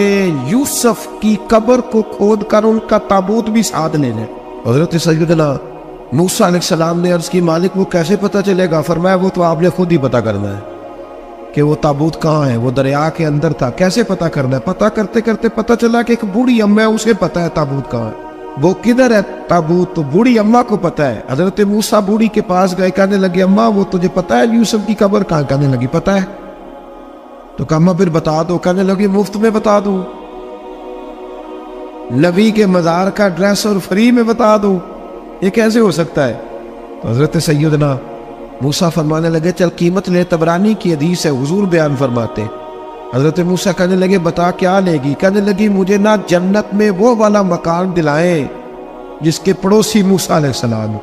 یوسف کی قبر کو کھود کر ان کا تابوت بھی ساتھ لے لیں۔ حضرت سیدنا موسیٰ علیہ السلام نے عرض کی مالک وہ کیسے پتہ چلے گا؟ فرمایا وہ تو آپ نے خود ہی پتہ کرنا ہے کہ وہ تابوت کہاں ہے، وہ دریا کے اندر تھا، کیسے پتہ کرنا ہے؟ پتہ کرتے کرتے پتہ چلا کہ ایک بوڑھی اماں ہے، اسے پتہ ہے تابوت کہاں ہے، وہ کدھر ہے تابوت، تو بوڑھی اماں کو پتہ ہے۔ حضرت موسیٰ بوڑھی کے پاس گئے، کہنے لگے اماں وہ تجھے پتہ ہے یوسف کی قبر کہاں؟ کہنے لگی پتہ ہے۔ تو کہا اماں پھر بتا دو۔ کہنے لگی مفت میں بتا دوں، نبی کے مزار کا ایڈریس اور فری میں بتا دوں، یہ کیسے ہو سکتا ہے؟ تو حضرت سیدنا موسیٰ فرمانے لگے چل قیمت لے، طبرانی کی حدیث ہے، حضور بیان فرماتے۔ حضرت موسیٰ کہنے لگے بتا کیا لے گی؟ کہنے لگی مجھے نہ جنت میں وہ والا مکان دلائیں جس کے پڑوسی موسیٰ علیہ السلام،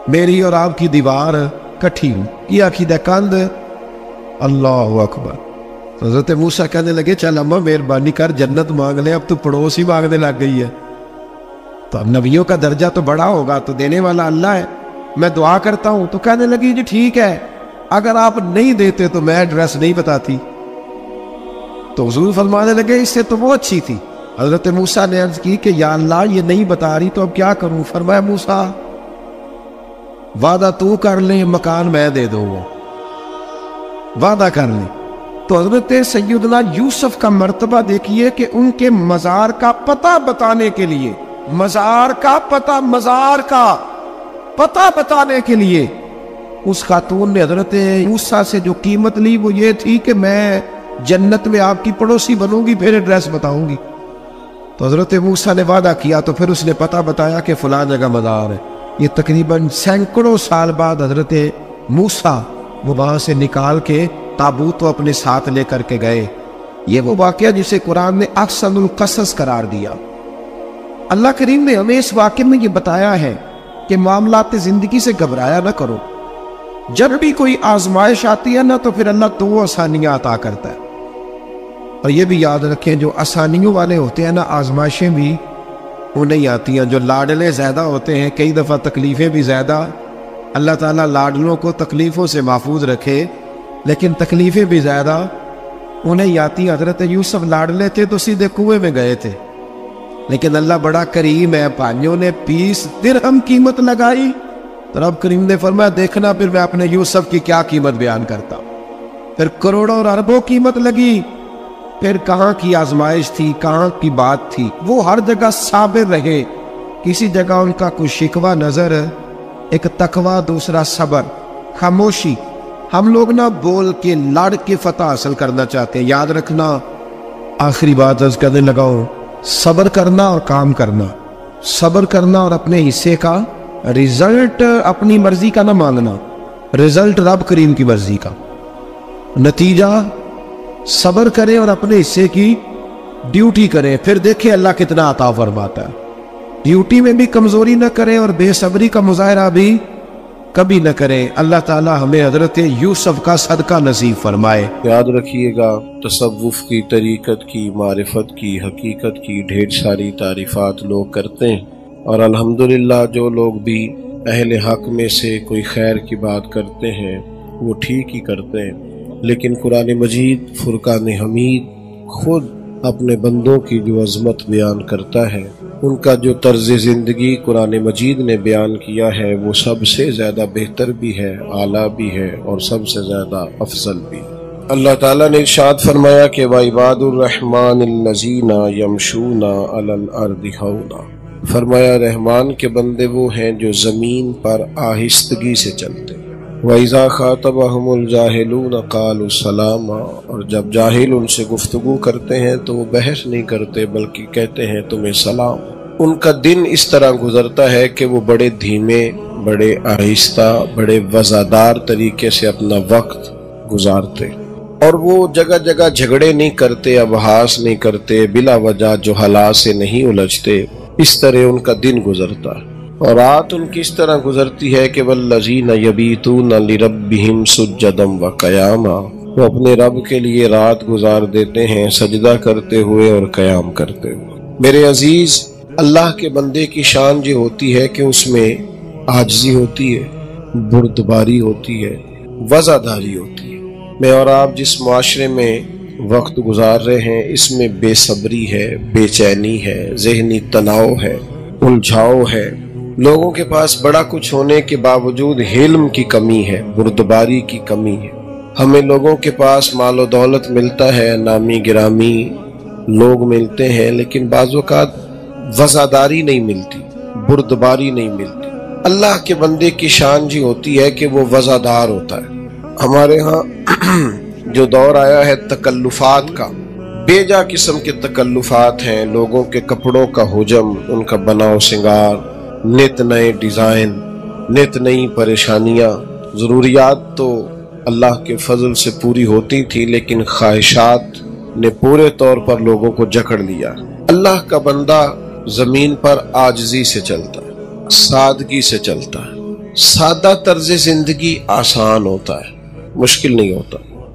میری اور آپ کی دیوار کٹھی کی عقیدہ کند اللہ اکبر. حضرت موسیٰ کہنے لگے چل اماں مہربانی کر جنت مانگ لیں, اب تو پڑوس ہی مانگنے لگ گئی ہے. تو اب نبیوں کا درجہ تو بڑا ہوگا, تو دینے والا اللہ ہے, میں دعا کرتا ہوں. تو کہنے لگی جی ٹھیک ہے, اگر آپ نہیں دیتے تو میں ایڈریس نہیں بتاتی. تو حضور فرمانے لگے اس سے تو وہ اچھی تھی. حضرت موسیٰ نے عرض کی کہ یا اللہ یہ نہیں بتا رہی تو اب کیا کروں؟ فرمایا موسیٰ وعدہ تو کر لے, مکان میں دے دوں گا, وعدہ کر لیں. تو حضرت سیدنا یوسف کا مرتبہ دیکھیے کہ ان کے مزار کا پتہ بتانے کے لیے, مزار کا پتہ بتانے کے لیے اس خاتون نے حضرت موسیٰ سے جو قیمت لی وہ یہ تھی کہ میں جنت میں آپ کی پڑوسی بنوں گی, پھر ایڈریس بتاؤں گی. تو حضرت موسیٰ نے وعدہ کیا, تو پھر اس نے پتہ بتایا کہ فلاں جگہ مزار ہے. یہ تقریباً سینکڑوں سال بعد حضرت موسیٰ وہ وہاں سے نکال کے تابوت کو اپنے ساتھ لے کر کے گئے. یہ وہ واقعہ جسے قرآن نے احسن القصص قرار دیا. اللہ کریم نے ہمیں اس واقعے میں یہ بتایا ہے کہ معاملات زندگی سے گھبرایا نہ کرو. جب بھی کوئی آزمائش آتی ہے نا تو پھر اللہ دو آسانیاں عطا کرتا ہے. اور یہ بھی یاد رکھیں جو آسانیوں والے ہوتے ہیں نا آزمائشیں بھی انہیں آتی ہیں. جو لاڈلے زیادہ ہوتے ہیں کئی دفعہ تکلیفیں بھی زیادہ. اللہ تعالیٰ لاڈلوں کو تکلیفوں سے محفوظ رکھے, لیکن تکلیفیں بھی زیادہ انہیں آتی. حضرت یوسف لاڈلے تھے تو سیدھے کنویں میں گئے تھے, لیکن اللہ بڑا کریم ہے, بھائیوں نے 20 درہم قیمت لگائی. تو رب کریم نے فرمایا دیکھنا پھر میں اپنے یوسف کی کیا قیمت بیان کرتا. پھر کروڑوں اور اربوں قیمت لگی. پھر کہاں کی آزمائش تھی, کہاں کی بات تھی, وہ ہر جگہ صابر رہے. کسی جگہ ان کا کوئی شکوہ نظر, ایک تقوی, دوسرا صبر, خاموشی. ہم لوگ نہ بول کے لڑ کے فتح حاصل کرنا چاہتے ہیں. یاد رکھنا, آخری بات عرض کرنے لگا ہوں, صبر کرنا اور کام کرنا, صبر کرنا اور اپنے حصے کا رزلٹ اپنی مرضی کا نہ مانگنا, رزلٹ رب کریم کی مرضی کا. نتیجہ صبر کریں اور اپنے حصے کی ڈیوٹی کریں, پھر دیکھیں اللہ کتنا عطا فرماتا ہے. ڈیوٹی میں بھی کمزوری نہ کریں اور بے صبری کا مظاہرہ بھی کبھی نہ کریں. اللہ تعالی ہمیں حضرت یوسف کا صدقہ نصیب فرمائے. یاد رکھیے گا تصوف کی, طریقت کی, معرفت کی, حقیقت کی ڈھیر ساری تعریفات لوگ کرتے ہیں, اور الحمدللہ جو لوگ بھی اہل حق میں سے کوئی خیر کی بات کرتے ہیں وہ ٹھیک ہی کرتے ہیں. لیکن قرآن مجید فرقان حمید خود اپنے بندوں کی جو عظمت بیان کرتا ہے, ان کا جو طرز زندگی قرآن مجید نے بیان کیا ہے وہ سب سے زیادہ بہتر بھی ہے, اعلیٰ بھی ہے, اور سب سے زیادہ افضل بھی. اللہ تعالیٰ نے ارشاد فرمایا کہ وَعِبَادُ الرَّحْمَٰنِ الَّذِينَ يَمْشُونَ عَلَى الْأَرْضِ هَوْنًا, فرمایا رحمان کے بندے وہ ہیں جو زمین پر آہستگی سے چلتے. وَإِذَا خَاطَبَهُمُ الْجَاهِلُونَ قَالُوا سَلَامًا, اور جب جاہل ان سے گفتگو کرتے ہیں تو وہ بحث نہیں کرتے بلکہ کہتے ہیں تمہیں سلام. ان کا دن اس طرح گزرتا ہے کہ وہ بڑے دھیمے, بڑے آہستہ, بڑے وزادار طریقے سے اپنا وقت گزارتے, اور وہ جگہ جگہ جھگڑے نہیں کرتے, ابحاث نہیں کرتے, بلا وجہ جو حالات سے نہیں الجھتے. اس طرح ان کا دن گزرتا ہے. اور رات ان کی اس طرح گزرتی ہے کہ والذین یبیتون لربہم سجدا وقیاما, وہ اپنے رب کے لیے رات گزار دیتے ہیں سجدہ کرتے ہوئے اور قیام کرتے ہوئے. میرے عزیز, اللہ کے بندے کی شان یہ ہوتی ہے کہ اس میں عاجزی ہوتی ہے, بردباری ہوتی ہے, وزاداری ہوتی ہے. میں اور آپ جس معاشرے میں وقت گزار رہے ہیں اس میں بے صبری ہے, بے چینی ہے, ذہنی تناؤ ہے, الجھاؤ ہے. لوگوں کے پاس بڑا کچھ ہونے کے باوجود حلم کی کمی ہے, بردباری کی کمی ہے. ہمیں لوگوں کے پاس مال و دولت ملتا ہے, نامی گرامی لوگ ملتے ہیں, لیکن بعض اوقات وزاداری نہیں ملتی, بردباری نہیں ملتی. اللہ کے بندے کی شان جی ہوتی ہے کہ وہ وزادار ہوتا ہے. ہمارے ہاں جو دور آیا ہے تکلفات کا, بے جا قسم کے تکلفات ہیں, لوگوں کے کپڑوں کا حجم, ان کا بناؤ سنگار, نت نئے ڈیزائن, نت نئی پریشانیاں. ضروریات تو اللہ کے فضل سے پوری ہوتی تھی, لیکن خواہشات نے پورے طور پر لوگوں کو جکڑ لیا. اللہ کا بندہ زمین پر عاجزی سے چلتا ہے, سادگی سے چلتا ہے. سادہ طرز زندگی آسان ہوتا ہے, مشکل نہیں ہوتا.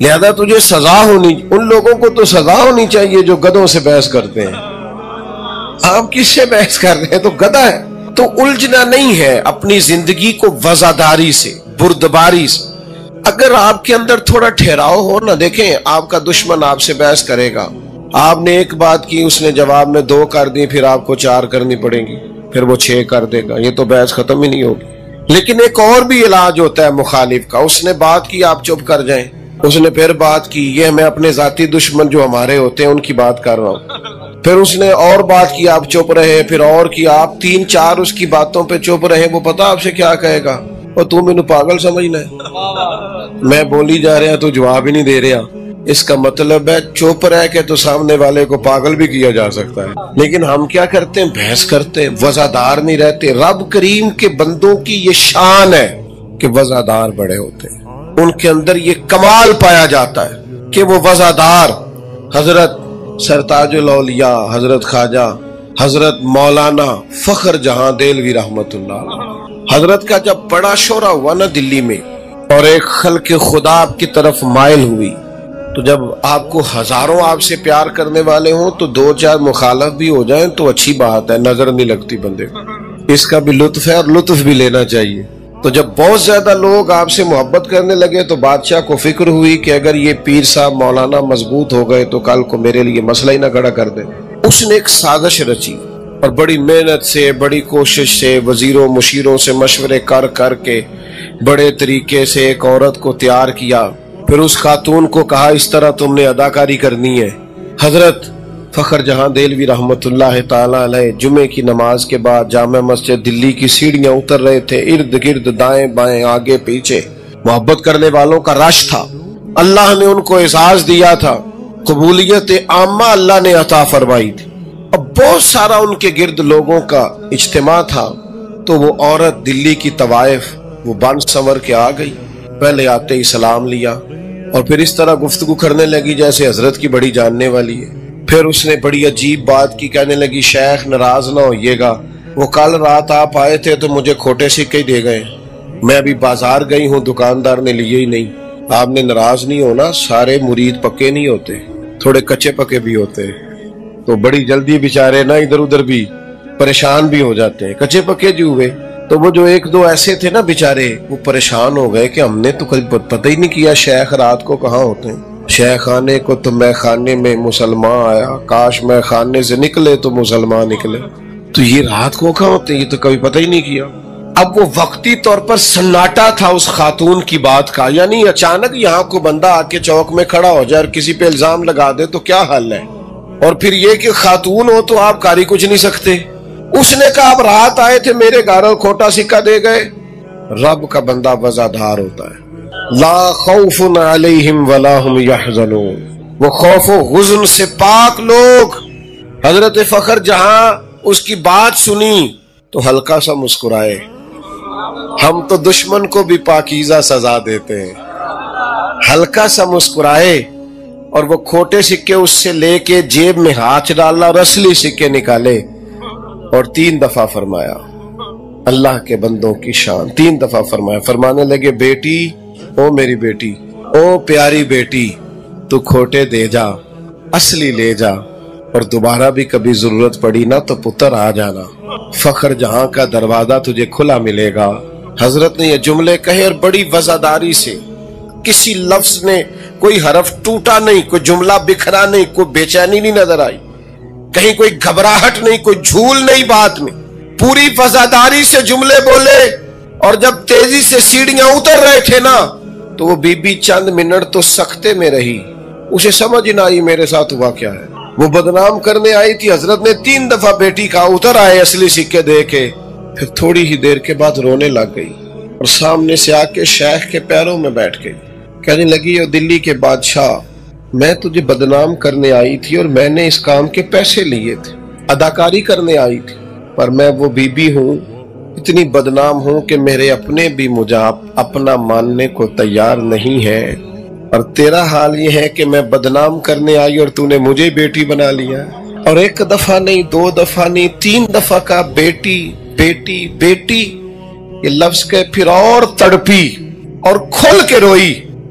لہذا تجھے سزا ہونی، ان لوگوں کو تو سزا ہونی چاہیے جو گدھوں سے بحث کرتے ہیں۔ آپ کس سے بحث کر رہے ہیں؟ تو گدھا ہے۔ تو الجھنا نہیں ہے اپنی زندگی کو وزاداری سے، بردباری سے۔ اگر آپ کے اندر تھوڑا ٹھہراؤ ہو نا، دیکھیں آپ کا دشمن آپ سے بحث کرے گا، آپ نے ایک بات کی، اس نے جواب میں 2 کر دی، پھر آپ کو 4 کرنی پڑیں گی، پھر وہ 6 کر دے گا، یہ تو بحث ختم ہی نہیں ہوگی۔ لیکن ایک اور بھی علاج ہوتا ہے مخالف کا، اس نے بات کی آپ چپ کر جائیں، اس نے پھر بات کی، یہ میں اپنے ذاتی دشمن جو ہمارے ہوتے ہیں ان کی بات کر رہا ہوں، پھر اس نے اور بات کی آپ چپ رہے، پھر اور کی، آپ 3-4 اس کی باتوں پہ چپ رہے، وہ پتا آپ سے کیا کہے گا؟ اور تو مینوں پاگل سمجھنا ہے، میں بولی جا رہا تو جواب ہی نہیں دے رہا۔ اس کا مطلب ہے چپ رہ کے تو سامنے والے کو پاگل بھی کیا جا سکتا ہے، لیکن ہم کیا کرتے ہیں؟ بحث کرتے ہیں، وزادار نہیں رہتے۔ رب کریم کے بندوں کی یہ شان ہے کہ وزادار بڑے ہوتے ہیں، ان کے اندر یہ کمال پایا جاتا ہے کہ وہ وزادار۔ حضرت سرتاج الاولیاء حضرت خواجہ حضرت مولانا فخر جہاں دہلوی رحمت اللہ علیہ، حضرت کا جب بڑا شورا ہوا نا دلی میں، اور ایک خلق خدا آپ کی طرف مائل ہوئی، تو جب آپ کو ہزاروں آپ سے پیار کرنے والے ہوں تو 2-4 مخالف بھی ہو جائیں تو اچھی بات ہے، نظر نہیں لگتی بندے کو، اس کا بھی لطف ہے اور لطف بھی لینا چاہیے۔ تو جب بہت زیادہ لوگ آپ سے محبت کرنے لگے تو بادشاہ کو فکر ہوئی کہ اگر یہ پیر صاحب مولانا مضبوط ہو گئے تو کل کو میرے لیے مسئلہ ہی نہ کھڑا کر دے۔ اس نے ایک سازش رچی اور بڑی محنت سے، بڑی کوشش سے، وزیروں مشیروں سے مشورے کر کر کے بڑے طریقے سے ایک عورت کو تیار کیا، پھر اس خاتون کو کہا اس طرح تم نے اداکاری کرنی ہے۔ حضرت فخر جہاں دہلوی رحمت اللہ تعالی علیہ جمعے کی نماز کے بعد جامع مسجد دلی کی سیڑھیاں اتر رہے تھے، ارد گرد دائیں بائیں آگے پیچھے محبت کرنے والوں کا رش تھا۔ اللہ نے ان کو اعزاز دیا تھا، قبولیت عامہ اللہ نے عطا فرمائی تھی، اب بہت سارا ان کے گرد لوگوں کا اجتماع تھا۔ تو وہ عورت دلی کی طوائف وہ بن سنور کے آ گئی، پہلے آتے ہی سلام لیا اور پھر اس طرح گفتگو کرنے لگی جیسے حضرت کی بڑی جاننے والی ہے۔ پھر اس نے بڑی عجیب بات کی، کہنے لگی شیخ ناراض نہ ہوئیے گا، وہ کل رات آپ آئے تھے تو مجھے کھوٹے سکے ہی دے گئے، میں ابھی بازار گئی ہوں دکاندار نے لیے ہی نہیں۔ آپ نے ناراض نہیں ہونا، سارے مرید پکے نہیں ہوتے، تھوڑے کچے پکے بھی ہوتے ہیں، تو بڑی جلدی بیچارے نا ادھر ادھر بھی پریشان بھی ہو جاتے ہیں، کچے پکے جو ہوئے۔ تو وہ جو 1-2 ایسے تھے نا بیچارے، وہ پریشان ہو گئے کہ ہم نے تو کبھی پتہ ہی نہیں کیا شیخ رات کو کہاں ہوتے ہیں، شیخ خانے کو تو میں خانے میں مسلمان آیا، کاش میں خانے سے نکلے تو مسلمان نکلے، تو یہ رات کو کہاں ہوتے ہیں، یہ تو کبھی پتہ ہی نہیں کیا۔ اب وہ وقتی طور پر سناٹا تھا اس خاتون کی بات کا، یعنی اچانک یہاں کو بندہ آ کے چوک میں کھڑا ہو جائے اور کسی پہ الزام لگا دے تو کیا حل ہے، اور پھر یہ کہ خاتون ہو تو آپ کاری کچھ نہیں سکتے۔ اس نے کہا آپ رات آئے تھے میرے گھر اور کھوٹا سکہ دے گئے۔ رب کا بندہ وزادار ہوتا ہے، لا خوف علیہم ولا ہم یحزنون، وہ خوف و غزن سے پاک لوگ۔ حضرت فخر جہاں اس کی بات سنی تو ہلکا سا مسکرائے۔ ہم تو دشمن کو بھی پاکیزہ سزا دیتے ہیں، ہلکا سا مسکرائے اور وہ کھوٹے سکے اس سے لے کے جیب میں ہاتھ ڈالا اور اصلی سکے نکالے اور 3 دفعہ فرمایا، اللہ کے بندوں کی شان، 3 دفعہ فرمایا، فرمانے لگے بیٹی، او میری بیٹی، او پیاری بیٹی، تو کھوٹے دے جا، اصلی لے جا، اور دوبارہ بھی کبھی ضرورت پڑی نا تو پتر آ جانا، فخر جہاں کا دروازہ تجھے کھلا ملے گا۔ حضرت نے یہ جملے کہے اور بڑی وزاداری سے، کسی لفظ نے کوئی حرف ٹوٹا نہیں، کوئی جملہ بکھرا نہیں، کوئی بے چینی نہیں نظر آئی، کہیں کوئی گھبراہٹ نہیں، کوئی جھول نہیں بات میں، پوری وزاداری سے جملے بولے۔ اور جب تیزی سے سیڑھیاں اتر رہے تھے نا تو وہ بی بی چند منٹ تو سکتے میں رہی، اسے سمجھ نہ آئی میرے ساتھ ہوا کیا ہے، وہ بدنام کرنے آئی تھی۔ حضرت نے 3 دفعہ بیٹی کہا، اتر آئے اصلی سکے دے کے، پھر تھوڑی ہی دیر کے بعد رونے لگ گئی اور سامنے سے آ کے شیخ کے پیروں میں بیٹھ گئی، کہنے لگی او دلی کے بادشاہ، میں تجھے بدنام کرنے آئی تھی اور میں نے اس کام کے پیسے لیے تھے، اداکاری کرنے آئی تھی، پر میں وہ بی بی ہوں، اتنی بدنام ہوں کہ میرے اپنے بھی مجھے اپنا ماننے کو تیار نہیں ہے، اور تیرا حال یہ ہے کہ میں بدنام کرنے آئی اور تو نے مجھے بیٹی بنا لیا۔ اور 1 دفعہ نہیں، 2 دفعہ نہیں، 3 دفعہ کا بیٹی بیٹی بیٹی، یہ لفظ کے پھر اور تڑپی اور کھل کے روئی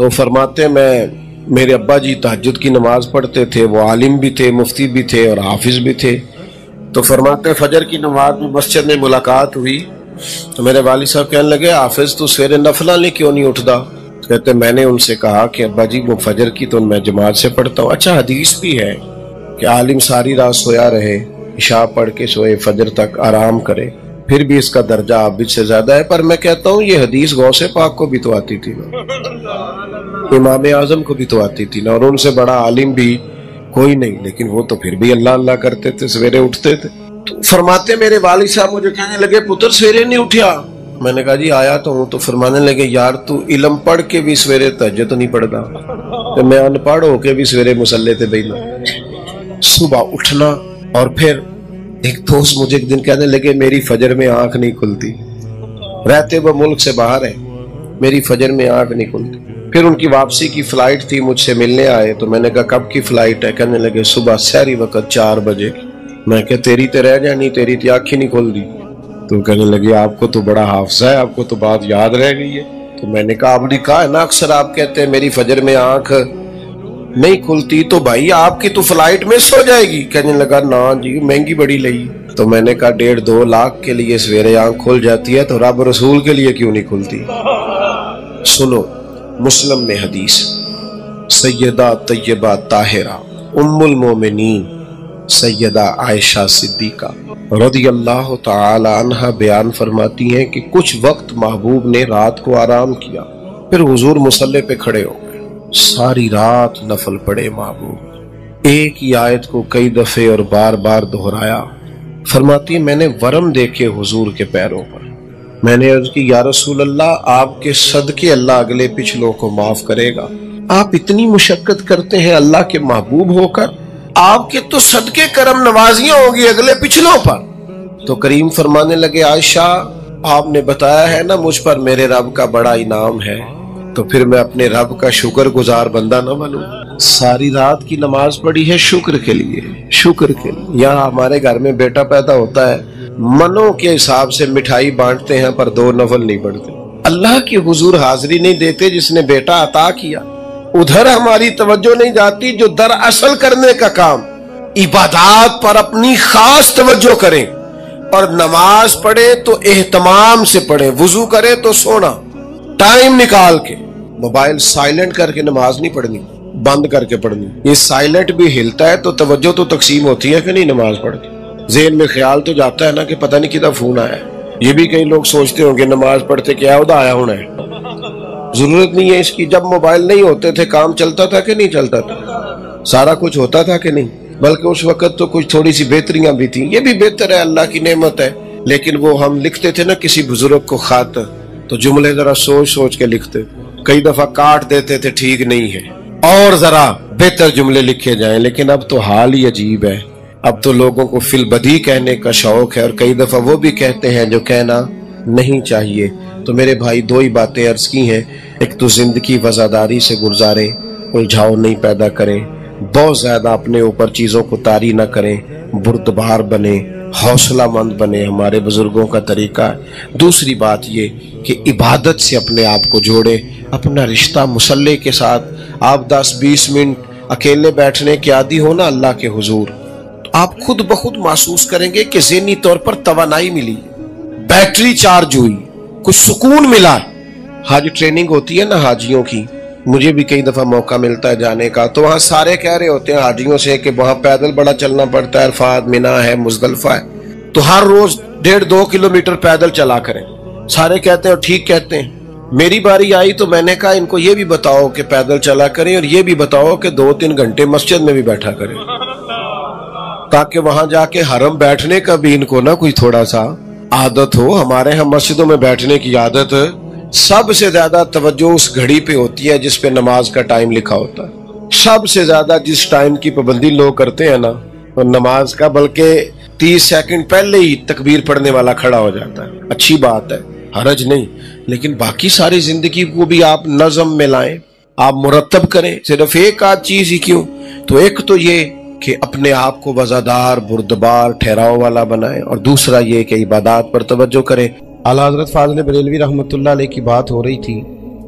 تو فرماتے میرے ابا جی تہجد کی نماز پڑھتے تھے، وہ عالم بھی تھے، مفتی بھی تھے اور حافظ بھی تھے۔ تو فرماتے فجر کی نماز میں مسجد میں ملاقات ہوئی تو میرے والد صاحب کہنے لگے حافظ تو سویرے نفلہ لے کیوں نہیں اٹھتا؟ کہتے میں نے ان سے کہا کہ ابا جی وہ فجر کی تو میں جماعت سے پڑھتا ہوں۔ اچھا حدیث بھی ہے کہ عالم ساری رات سویا رہے، عشاء پڑھ کے سوئے، فجر تک آرام کرے، پھر بھی اس کا درجہ عابد سے زیادہ ہے۔ پر میں کہتا ہوں یہ حدیث غوث پاک کو بھی تو آتی تھی نا، امام اعظم کو بھی تو آتی تھی نا، اور ان سے بڑا عالم بھی کوئی نہیں، لیکن وہ تو پھر بھی اللہ اللہ کرتے تھے، سویرے اٹھتے تھے۔ تو فرماتے میرے والد صاحب مجھے کہنے لگے پتر سویرے نہیں اٹھیا؟ میں نے کہا جی آیا تو ہوں۔ تو فرمانے لگے یار تو علم پڑھ کے بھی سویرے تہجد نہیں پڑھتا، تو میں ان پڑھ ہو کے بھی سویرے مصلی پہ بیٹھنا، صبح اٹھنا۔ اور پھر ایک دوست مجھے ایک دن کہنے لگے میری فجر میں آنکھ نہیں کھلتی، رہتے وہ ملک سے باہر ہے، میری فجر میں آنکھ نہیں کھلتی۔ پھر ان کی واپسی کی فلائٹ تھی، مجھ سے ملنے آئے تو میں نے کہا کب کی فلائٹ ہے؟ کہنے لگے صبح سحری وقت 4 بجے کی۔ میں کہ تیری تے رہ جانی، تیری تے آنکھ ہی نہیں کھل دی۔ تو کہنے لگے آپ کو تو بڑا حافظہ ہے، آپ کو تو بات یاد رہ گئی ہے۔ تو میں نے کہا آپ نے کہا ہے نا اکثر آپ کہتے ہیں میری فجر میں آنکھ نہیں کھلتی، تو بھائی آپ کی تو فلائٹ مس ہو جائے گی۔ کہنے لگا نا جی مہنگی بڑی لئی۔ تو میں نے کہا 1.5-2 لاکھ کے لیے سویرے آنکھ کھل جاتی ہے تو رب رسول کے لیے کیوں نہیں کھلتی؟ سنو مسلم میں حدیث، سیدہ طیبہ طاہرہ ام المومنین سیدہ عائشہ صدیقہ رضی اللہ تعالی عنہ بیان فرماتی ہیں کہ کچھ وقت محبوب نے رات کو آرام کیا، پھر حضور مصلی پہ کھڑے ہو گئے، ساری رات نفل پڑھے محبوب، ایک ہی آیت کو کئی دفعے اور بار بار دہرایا۔ فرماتی ہیں میں نے ورم دیکھے حضور کے پیروں پر، میں نے عرض کی یا رسول اللہ آپ کے صدقے اللہ اگلے پچھلوں کو معاف کرے گا، آپ اتنی مشقت کرتے ہیں اللہ کے محبوب ہو کر، آپ کے تو صدقے کرم نوازیاں ہوگی اگلے پچھلوں پر۔ تو کریم فرمانے لگے عائشہ آپ نے بتایا ہے نا مجھ پر میرے رب کا بڑا انعام ہے، تو پھر میں اپنے رب کا شکر گزار بندہ نہ بنوں؟ ساری رات کی نماز پڑھی ہے شکر کے لیے، شکر کے لیے۔ یہاں ہمارے گھر میں بیٹا پیدا ہوتا ہے، منوں کے حساب سے مٹھائی بانٹتے ہیں پر 2 نفل نہیں پڑھتے، اللہ کی حضور حاضری نہیں دیتے جس نے بیٹا عطا کیا، ادھر ہماری توجہ نہیں جاتی جو در اصل کرنے کا کام، عبادات پر اپنی خاص توجہ کریں، اور نماز پڑھے تو اہتمام سے پڑھے، وضو کرے تو سونا، ٹائم نکال کے، موبائل سائلنٹ کر کے نماز نہیں پڑھنی، بند کر کے پڑھنی۔ یہ سائلنٹ بھی ہلتا ہے تو توجہ تو تقسیم ہوتی ہے کہ نہیں نماز پڑھ کے، ذہن میں خیال تو جاتا ہے نا کہ پتہ نہیں کدھر فون آیا ہے۔ یہ بھی کئی لوگ سوچتے ہوں کہ نماز پڑھتے کیا عہدہ آیا ہونا ہے، ضرورت نہیں ہے اس کی۔ جب موبائل نہیں ہوتے تھے کام چلتا تھا کہ نہیں چلتا تھا؟ سارا کچھ ہوتا تھا کہ نہیں؟ بلکہ اس وقت تو کچھ تھوڑی سی بہتریاں بھی تھیں، یہ بھی بہتر ہے، اللہ کی نعمت ہے۔ لیکن وہ ہم لکھتے تھے نا کسی بزرگ کو خط، تو جملے ذرا سوچ سوچ کے لکھتے، کئی دفعہ کاٹ دیتے تھے ٹھیک نہیں ہے، اور ذرا بہتر جملے لکھے جائیں۔ لیکن اب تو حال ہی عجیب ہے، اب تو لوگوں کو فی البدی کہنے کا شوق ہے، اور کئی دفعہ وہ بھی کہتے ہیں جو کہنا نہیں چاہیے۔ تو میرے بھائی 2 ہی باتیں عرض کی ہیں، ایک تو زندگی وزاداری سے گزارے، الجھاؤ نہیں پیدا کریں، بہت زیادہ اپنے اوپر چیزوں کو طاری نہ کریں، بردبار بنے، حوصلہ مند بنے، ہمارے بزرگوں کا طریقہ ہے۔ دوسری بات یہ کہ عبادت سے اپنے آپ کو جوڑے، اپنا رشتہ مصلی کے ساتھ۔ آپ 10-20 منٹ اکیلے بیٹھنے کے عادی ہونا اللہ کے حضور، تو آپ خود بخود محسوس کریں گے کہ ذہنی طور پر توانائی ملی، بیٹری چارج ہوئی، کچھ سکون ملا۔ حج ٹریننگ ہوتی ہے نا حاجیوں کی، مجھے بھی کئی دفعہ موقع ملتا ہے جانے کا، تو وہاں سارے کہہ رہے ہوتے ہیں حاجیوں سے کہ وہاں پیدل بڑا چلنا پڑتا ہے، عرفات، مینا ہے، مزدلفہ ہے، تو ہر روز 1.5-2 کلومیٹر پیدل چلا کریں۔ سارے کہتے ہیں اور ٹھیک کہتے ہیں۔ میری باری آئی تو میں نے کہا ان کو یہ بھی بتاؤ کہ پیدل چلا کریں، اور یہ بھی بتاؤ کہ 2-3 گھنٹے مسجد میں بھی بیٹھا کریں، تاکہ وہاں جا کے حرم بیٹھنے کا بھی ان کو نہ کوئی تھوڑا سا عادت ہو۔ ہمارے ہم مسجدوں میں بیٹھنے کی عادت، سب سے زیادہ توجہ اس گھڑی پہ ہوتی ہے جس پہ نماز کا ٹائم لکھا ہوتا ہے، سب سے زیادہ جس ٹائم کی پابندی لوگ کرتے ہیں نا اور نماز کا، بلکہ 30 سیکنڈ پہلے ہی تکبیر پڑھنے والا کھڑا ہو جاتا ہے۔ اچھی بات ہے، حرج نہیں، لیکن باقی ساری زندگی کو بھی آپ نظم میں لائیں، آپ مرتب کریں۔ صرف ایک آدھ چیز ہی کیوں، تو ایک تو یہ کہ اپنے آپ کو وزادار، بردبار، ٹھہراؤ والا بنائیں، اور دوسرا یہ کہ عبادات پر توجہ کریں۔ اعلیٰ حضرت فاضل بریلوی رحمۃ اللہ علیہ کی بات ہو رہی تھی،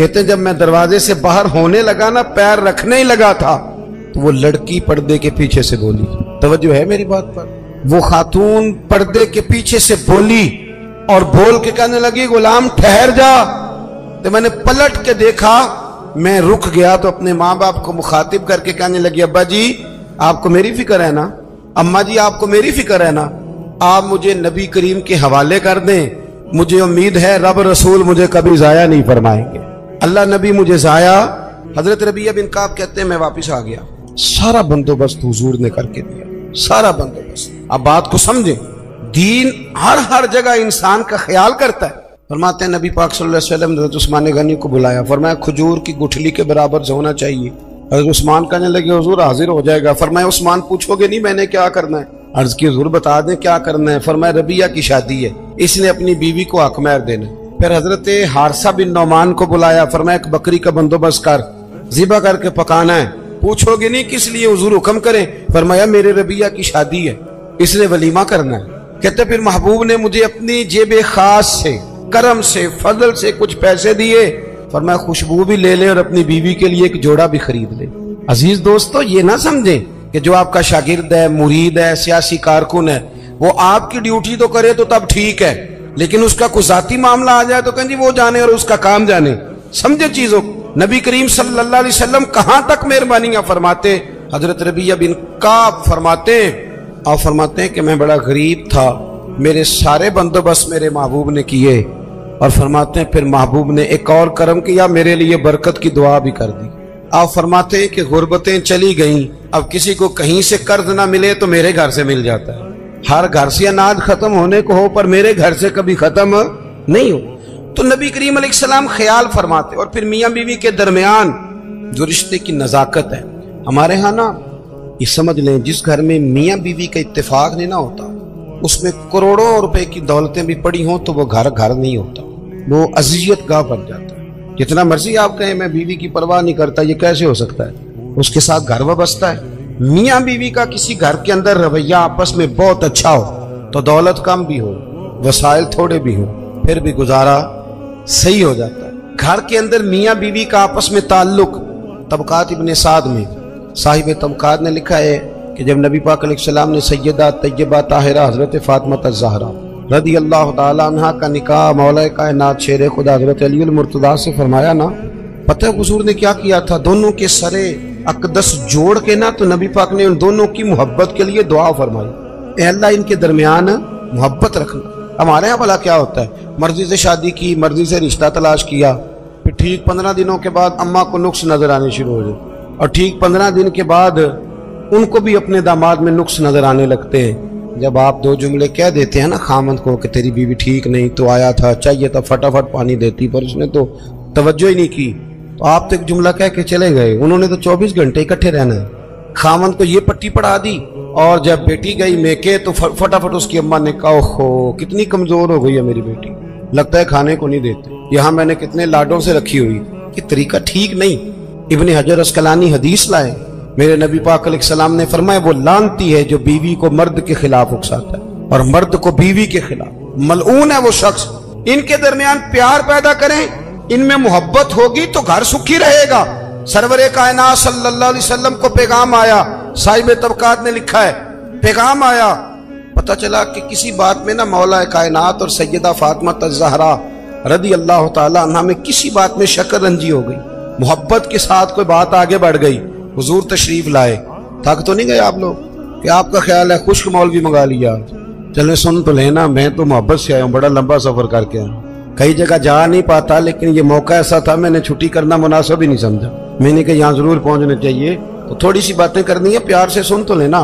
کہتے ہیں جب میں دروازے سے باہر ہونے لگا نا، پیر رکھنے ہی لگا تھا، تو وہ لڑکی پردے کے پیچھے سے بولی. توجہ ہے میری بات پر؟ وہ خاتون پردے کے پیچھے سے بولی اور بول کے کہنے لگی غلام ٹھہر جا. تو میں نے پلٹ کے دیکھا، میں رک گیا تو اپنے ماں باپ کو مخاطب کر کے کہنے لگی ابا جی آپ کو میری فکر ہے نا، اماں جی آپ کو میری فکر ہے نا، آپ مجھے نبی کریم کے حوالے کر دیں، مجھے امید ہے رب رسول مجھے کبھی ضائع نہیں فرمائیں گے. اللہ نبی مجھے ضائع. حضرت ربیعہ بن کعب کہتے ہیں میں واپس آ گیا، سارا بندوبست حضور نے کر کے دیا، سارا بندوبست. اب بات کو سمجھیں، دین ہر جگہ انسان کا خیال کرتا ہے. فرماتے ہیں نبی پاک صلی اللہ علیہ وسلم نے حضرت عثمان غنی کو بلایا، فرمایا کھجور کی گٹھلی کے برابر ہونا چاہیے. حضرت عثمان کہنے لگے حضور حاضر ہو جائے گا. فرمایا عثمان پوچھو گے نہیں میں نے کیا کرنا ہے؟ عرض کی حضور بتا دیں کیا کرنا ہے. فرمایا ربیعہ کی شادی ہے، اس نے اپنی بیوی کو حق مہر دینا. پھر حضرت حارثہ بن نعمان کو بلایا، فرمایا ایک بکری کا بندوبست کر، ذبح کر کے پکانا ہے. پوچھو گے نہیں کس لیے؟ حضور حکم کریں. فرمایا میرے ربیعہ کی شادی ہے، اس نے ولیمہ کرنا ہے. کہتے پھر محبوب نے مجھے اپنی جیب خاص سے، کرم سے، فضل سے کچھ پیسے دیے. فرمایا خوشبو بھی لے لے اور اپنی بیوی کے لیے ایک جوڑا بھی خرید لے. عزیز دوستو یہ نہ سمجھیں کہ جو آپ کا شاگرد ہے، مرید ہے، سیاسی کارکن ہے، وہ آپ کی ڈیوٹی تو کرے تو تب ٹھیک ہے، لیکن اس کا کوئی ذاتی معاملہ آ جائے تو کہیں جی وہ جانے اور اس کا کام جانے. سمجھے چیزوں. نبی کریم صلی اللہ علیہ وسلم کہاں تک مہربانیاں فرماتے. حضرت ربیعہ بن کعب فرماتے ہیں کہ میں بڑا غریب تھا، میرے سارے بندوبست میرے محبوب نے کیے. اور فرماتے ہیں پھر محبوب نے ایک اور کرم کیا، میرے لیے برکت کی دعا بھی کر دی. آپ فرماتے ہیں کہ غربتیں چلی گئیں، اب کسی کو کہیں سے قرض نہ ملے تو میرے گھر سے مل جاتا ہے. ہر گھر سے اناج ختم ہونے کو ہو پر میرے گھر سے کبھی ختم نہیں ہو. تو نبی کریم علیہ السلام خیال فرماتے. اور پھر میاں بیوی کے درمیان جو رشتے کی نزاکت ہے، ہمارے ہاں نا یہ سمجھ لیں جس گھر میں میاں بیوی کا اتفاق نہیں نہ ہوتا، اس میں کروڑوں روپے کی دولتیں بھی پڑی ہوں تو وہ گھر نہیں ہوتا، وہ اذیت گاہ بن جاتا ہے. جتنا مرضی آپ کہیں میں بیوی کی پرواہ نہیں کرتا، یہ کیسے ہو سکتا ہے؟ اس کے ساتھ گھر وابستہ ہے. میاں بیوی کا کسی گھر کے اندر رویہ آپس میں بہت اچھا ہو تو دولت کم بھی ہو، وسائل تھوڑے بھی ہو، پھر بھی گزارا صحیح ہو جاتا ہے. گھر کے اندر میاں بیوی کا آپس میں تعلق. طبقات ابن سعد میں صاحب طبقات نے لکھا ہے کہ جب نبی پاک علیہ السلام نے سیدہ طیبہ طاہرہ حضرت فاطمہ الزہرا رضی اللہ تعالی عنہ کا نکاح مولا کائنات شیر خدا حضرت علی المرتضیٰ سے فرمایا نا، پتہ حضور نے کیا کیا تھا؟ دونوں کے سرے اقدس جوڑ کے نا تو نبی پاک نے ان دونوں کی محبت کے لیے دعا فرمائی، اے اللہ ان کے درمیان محبت رکھنا. ہمارے یہاں بھلا کیا ہوتا ہے؟ مرضی سے شادی کی، مرضی سے رشتہ تلاش کیا، پھر ٹھیک 15 دنوں کے بعد اماں کو نقص نظر آنے شروع ہو جائے، اور ٹھیک 15 دن کے بعد ان کو بھی اپنے داماد میں نقص نظر آنے لگتے ہیں. جب آپ 2 جملے کہہ دیتے ہیں نا خامند کو کہ تیری بیوی ٹھیک نہیں، تو آیا تھا، چاہیے تھا فٹافٹ پانی دیتی پر اس نے تو توجہ ہی نہیں کی، تو آپ تو ایک جملہ کہہ کے چلے گئے. انہوں نے تو 24 گھنٹے اکٹھے رہنا ہے. خامند کو یہ پٹی پڑھا دی، اور جب بیٹی گئی میکے تو فٹافٹ اس کی اماں نے کہا اوہو کتنی کمزور ہو گئی ہے میری بیٹی، لگتا ہے کھانے کو نہیں دیتے، یہاں میں نے کتنے لاڈوں سے رکھی ہوئی. یہ طریقہ ٹھیک نہیں. ابن حجر عسقلانی حدیث لائے، میرے نبی پاک علیہ السلام نے فرمایا وہ لعنتی ہے جو بیوی کو مرد کے خلاف اکساتا ہے اور مرد کو بیوی کے خلاف. ملعون ہے وہ شخص. ان کے درمیان پیار پیدا کریں، ان میں محبت ہوگی تو گھر سکھی رہے گا. سرور کائنات صلی اللہ علیہ وسلم کو پیغام آیا، صاحب طبقات نے لکھا ہے پیغام آیا، پتہ چلا کہ کسی بات میں نہ مولا کائنات اور سیدہ فاطمہ الزہرا رضی اللہ تعالی عنہ میں کسی بات میں شکر رنجی ہو گئی، محبت کے ساتھ کوئی بات آگے بڑھ گئی. حضور تشریف لائے. تھک تو نہیں گئے آپ لوگ کہ آپ کا خیال ہے خشک مولوی منگا لیا؟ چلے سن تو لینا، میں تو محبت سے آیا ہوں، بڑا لمبا سفر کر کے آیا، کئی جگہ جا نہیں پاتا، لیکن یہ موقع ایسا تھا میں نے چھٹی کرنا مناسب ہی نہیں سمجھا. میں نے کہا یہاں ضرور پہنچنا چاہیے، تو تھوڑی سی باتیں کرنی ہے، پیار سے سن تو لینا.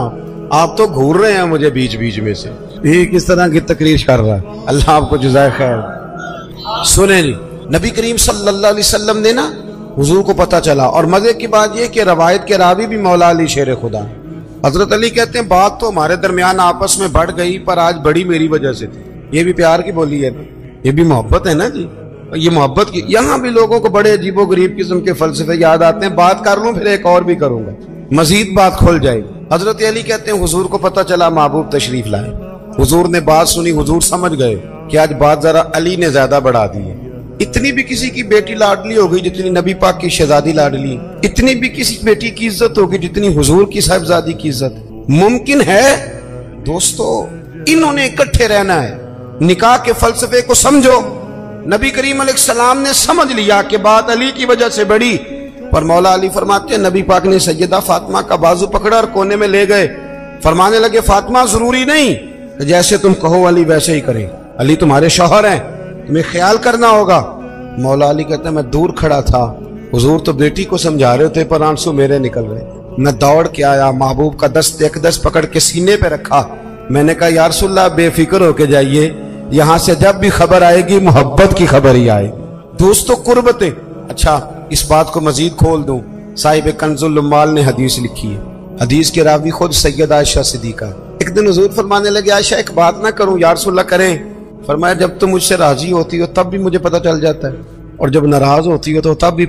آپ تو گھور رہے ہیں مجھے بیچ میں سے، یہ کس طرح کی تقریر کر رہا ہے؟ اللہ آپ کو جزائے خیر. سنیں جی، نبی کریم صلی اللہ علیہ وسلم نے نا حضور کو پتہ چلا، اور مزے کی بات یہ کہ روایت کے راوی بھی مولا علی شیر خدا. حضرت علی کہتے ہیں بات تو ہمارے درمیان آپس میں بڑھ گئی پر آج بڑی میری وجہ سے تھی. یہ بھی پیار کی بولی ہے نا، یہ بھی محبت ہے نا جی. یہ محبت کی یہاں بھی لوگوں کو بڑے عجیب و غریب قسم کے فلسفے یاد آتے ہیں. بات کر لوں پھر ایک اور بھی کروں گا، مزید بات کھل جائے گی. حضرت علی کہتے ہیں حضور کو پتہ چلا محبوب تشریف لائے. حضور نے بات سنی، حضور سمجھ گئے کہ آج بات ذرا علی نے زیادہ بڑھا دی ہے. اتنی بھی کسی کی بیٹی لاڈلی ہوگی جتنی نبی پاک کی شہزادی لاڈلی، اتنی بھی کسی بیٹی کی عزت ہوگی جتنی حضور کی صاحبزادی کی عزت۔ ممکن ہے دوستو، انہوں نے اکٹھے رہنا ہے۔ نکاح کے فلسفے کو سمجھو۔ نبی کریم علیہ السلام نے سمجھ لیا کہ بات علی کی وجہ سے بڑی، پر مولا علی فرماتے ہیں نبی پاک نے سیدہ فاطمہ کا بازو پکڑا اور کونے میں لے گئے، فرمانے لگے فاطمہ ضروری نہیں کہ جیسے تم کہو علی ویسے ہی کریں، علی تمہارے شوہر ہیں، تمہیں خیال کرنا ہوگا۔ مولا علی کہتے ہیں میں دور کھڑا تھا، حضور تو بیٹی کو سمجھا رہے تھے پر آنسو میرے نکل رہے، میں دوڑ کے آیا، محبوب کا دست ایک دست پکڑ کے سینے پہ رکھا، میں نے کہا یا رسول اللہ بے فکر ہو کے جائیے، یہاں سے جب بھی خبر آئے گی محبت کی خبر ہی آئے۔ دوستو قربتیں۔ اچھا اس بات کو مزید کھول دوں، صاحب کنز العمال نے حدیث لکھی ہے، حدیث کے راوی خود سید عائشہ صدیقہ۔ ایک دن حضور فرمانے لگے عائشہ ایک بات نہ کروں یا رسول اللہ کریں؟ فرمایا جب تم مجھ سے راضی ہوتی ہو تب بھی مجھے پتہ چل جاتا ہے، اور جب ناراض ہوتی ہو تو تب بھی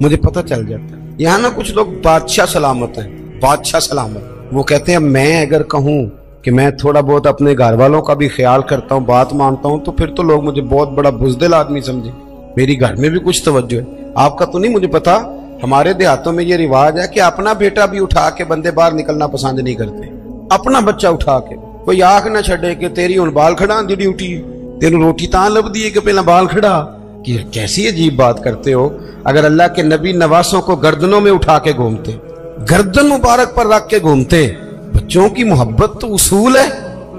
مجھے پتہ چل جاتا ہے۔ یہاں نا کچھ لوگ بادشاہ سلامت ہیں، بادشاہ سلامت، وہ کہتے ہیں میں اگر کہوں کہ میں تھوڑا بہت اپنے گھر والوں کا بھی خیال کرتا ہوں، بات مانتا ہوں، تو پھر تو لوگ مجھے بہت بڑا بزدل آدمی سمجھے، میری گھر میں بھی کچھ توجہ ہے۔ آپ کا تو نہیں مجھے پتا، ہمارے دیہاتوں میں یہ رواج ہے کہ اپنا بیٹا بھی اٹھا کے بندے باہر نکلنا پسند نہیں کرتے، اپنا بچہ اٹھا کے کوئی آنکھ نہ چھڑے کہ تیری ہن بال کھڑا دی ڈیوٹی، تینوں روٹی تاں لب دی کہ پہلا بال کھڑا۔ کہ کیسی عجیب بات کرتے ہو، اگر اللہ کے نبی نواسوں کو گردنوں میں اٹھا کے گھومتے، گردن مبارک پر رکھ کے گھومتے۔ بچوں کی محبت تو اصول ہے،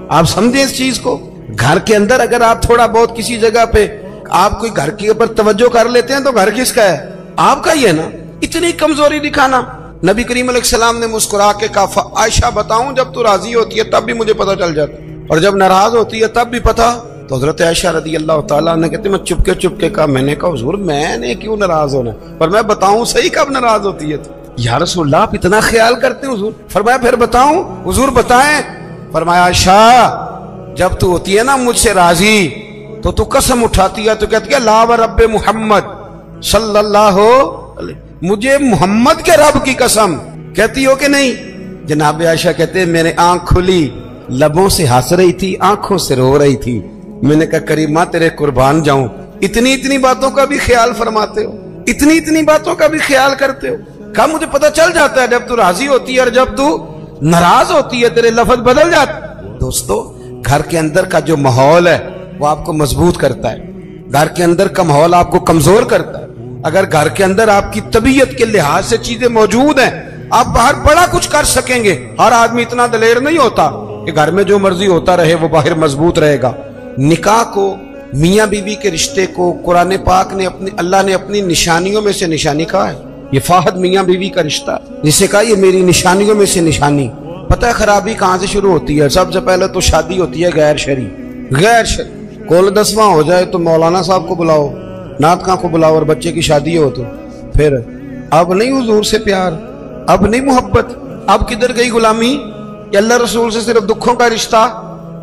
آپ سمجھیں اس چیز کو۔ گھر کے اندر اگر آپ تھوڑا بہت کسی جگہ پہ آپ کوئی گھر کے اوپر توجہ کر لیتے ہیں تو گھر کس کا ہے؟ آپ کا ہی ہے نا۔ اتنی کمزوری دکھانا۔ نبی کریم علیہ السلام نے مسکرا کے کہا عائشہ بتاؤں جب تو راضی ہوتی ہے تب بھی مجھے پتہ چل جاتا اور جب ناراض ہوتی ہے تب بھی پتہ۔ تو حضرت عائشہ رضی اللہ تعالیٰ نے کہتے میں چپ کے کہا، میں نے کہا حضور میں نے کیوں ناراض ہونا، پر میں بتاؤں صحیح کب ناراض ہوتی ہے؟ یا رسول اللہ آپ اتنا خیال کرتے ہیں حضور؟ فرمایا پھر بتاؤں؟ حضور بتائیں۔ فرمایا عائشہ جب تو ہوتی ہے نا مجھ سے راضی تو قسم اٹھاتی ہے، تو کہتی ہے لا و رب محمد صلی اللہ علیہ، مجھے محمد کے رب کی قسم کہتی ہو کہ نہیں؟ جناب عائشہ کہتے ہیں میرے آنکھ کھلی، لبوں سے ہنس رہی تھی، آنکھوں سے رو رہی تھی، میں نے کہا کریمہ تیرے قربان جاؤں، اتنی باتوں کا بھی خیال فرماتے ہو، اتنی باتوں کا بھی خیال کرتے ہو۔ کہا مجھے پتہ چل جاتا ہے جب تو راضی ہوتی ہے اور جب تو ناراض ہوتی ہے تیرے لفظ بدل جاتے۔ دوستو گھر کے اندر کا جو ماحول ہے وہ آپ کو مضبوط کرتا ہے، گھر کے اندر کا ماحول آپ کو کمزور کرتا ہے۔ اگر گھر کے اندر آپ کی طبیعت کے لحاظ سے چیزیں موجود ہیں آپ باہر بڑا کچھ کر سکیں گے۔ ہر آدمی اتنا دلیر نہیں ہوتا کہ گھر میں جو مرضی ہوتا رہے وہ باہر مضبوط رہے گا۔ نکاح کو، میاں بیوی کے رشتے کو قرآن پاک نے اللہ نے اپنی نشانیوں میں سے نشانی کہا ہے۔ یہ فاحد میاں بیوی کا رشتہ جسے کہا یہ میری نشانیوں میں سے نشانی۔ پتہ ہے خرابی کہاں سے شروع ہوتی ہے؟ سب سے پہلے تو شادی ہوتی ہے غیر شرعی۔ کول 10واں ہو جائے تو مولانا صاحب کو بلاؤ، نعت خاں کو بلاؤ اور بچے کی شادی ہو تو پھر اب نہیں حضور سے پیار، اب نہیں محبت، اب کدھر گئی غلامی کہ اللہ رسول سے صرف دکھوں کا رشتہ؟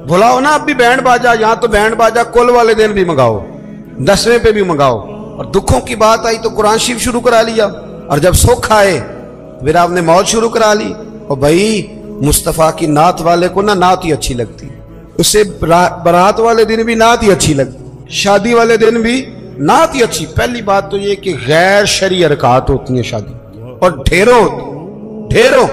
بلاؤ نا اب بھی بینڈ باجا، یہاں تو بینڈ باجا کل والے دن بھی منگاؤ، 10ویں پہ بھی منگاؤ، اور دکھوں کی بات آئی تو قرآن شریف شروع کرا لیا، اور جب سکھ آئے پھر آپ نے موت شروع کرا لی۔ اور بھائی مصطفیٰ کی نعت والے کو نا نعت ہی اچھی لگتی، اسے برات والے دن بھی نعت ہی اچھی لگتی، شادی والے دن بھی نعت ہی اچھی۔ پہلی بات تو یہ کہ غیر شرعی حرکات ہوتی ہیں شادی، اور ڈھیروں۔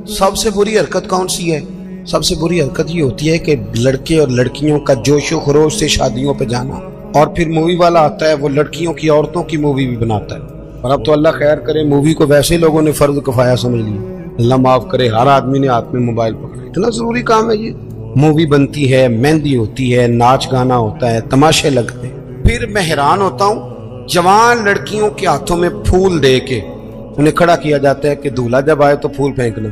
سب سے بری حرکت کون سی ہے؟ سب سے بری حرکت یہ ہوتی ہے کہ لڑکے اور لڑکیوں کا جوش و خروش سے شادیوں پہ جانا، اور پھر مووی والا آتا ہے وہ لڑکیوں کی عورتوں کی مووی بھی بناتا ہے، اور اب تو اللہ خیر کرے مووی کو ویسے لوگوں نے فرض کفایہ سمجھ لی، اللہ معاف کرے، ہر آدمی نے ہاتھ میں موبائل پکڑا، اتنا ضروری کام ہے یہ۔ مووی بنتی ہے، مہندی ہوتی ہے، ناچ گانا ہوتا ہے، تماشے لگتے ہیں۔ پھر میں حیران ہوتا ہوں جوان لڑکیوں کے ہاتھوں میں پھول دے کے انہیں کھڑا کیا جاتا ہے کہ دولہا جب آئے تو پھول پھینکنا۔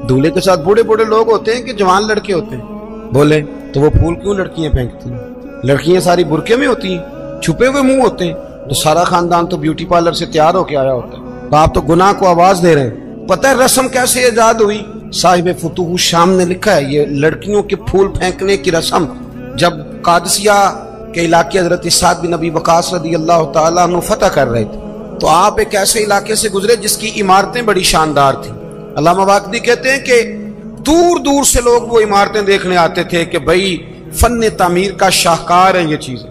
دولہے کے ساتھ بوڑھے لوگ ہوتے ہیں کہ جوان لڑکے ہوتے ہیں، بولے تو وہ پھول کیوں لڑکیاں پھینکتی ہیں؟ لڑکیاں ساری برقعے میں ہوتی ہیں، چھپے ہوئے منہ ہوتے ہیں، تو سارا خاندان تو بیوٹی پارلر سے تیار ہو کے آیا ہوتا ہے، تو آپ تو گناہ کو آواز دے رہے ہیں۔ پتہ ہے رسم کیسے ایجاد ہوئی؟ صاحب فتوح الشام نے لکھا ہے یہ لڑکیوں کے پھول پھینکنے کی رسم جب قادسیہ کے علاقے حضرت سعد بن ابی وقاص رضی اللہ تعالیٰ عنہ فتح کر رہے تھے، تو آپ ایک ایسے علاقے سے گزرے جس کی عمارتیں بڑی شاندار تھیں۔ علامہ واقدی کہتے ہیں کہ دور سے لوگ وہ عمارتیں دیکھنے آتے تھے کہ بھئی فن تعمیر کا شاہکار ہے یہ چیزیں،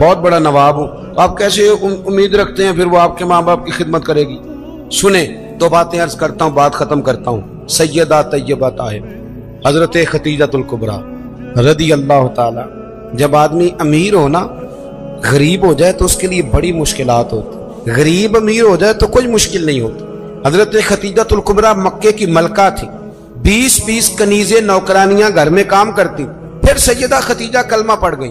بہت بڑا نواب ہوں۔ تو آپ کیسے امید رکھتے ہیں پھر وہ آپ کے ماں باپ کی خدمت کرے گی؟ سنیں، دو باتیں عرض کرتا ہوں، بات ختم کرتا ہوں۔ سیدہ طیبہ طاہرہ حضرت خدیجہ الکبریٰ رضی اللہ تعالی، جب آدمی امیر ہو نا، غریب ہو جائے تو اس کے لیے بڑی مشکلات ہوتی، غریب امیر ہو جائے تو کوئی مشکل نہیں ہوتی۔ حضرت خدیجہ الکبریٰ مکے کی ملکہ تھی، 20 کنیزیں نوکرانیاں گھر میں کام کرتی۔ پھر سیدہ خدیجہ کلمہ پڑھ گئی،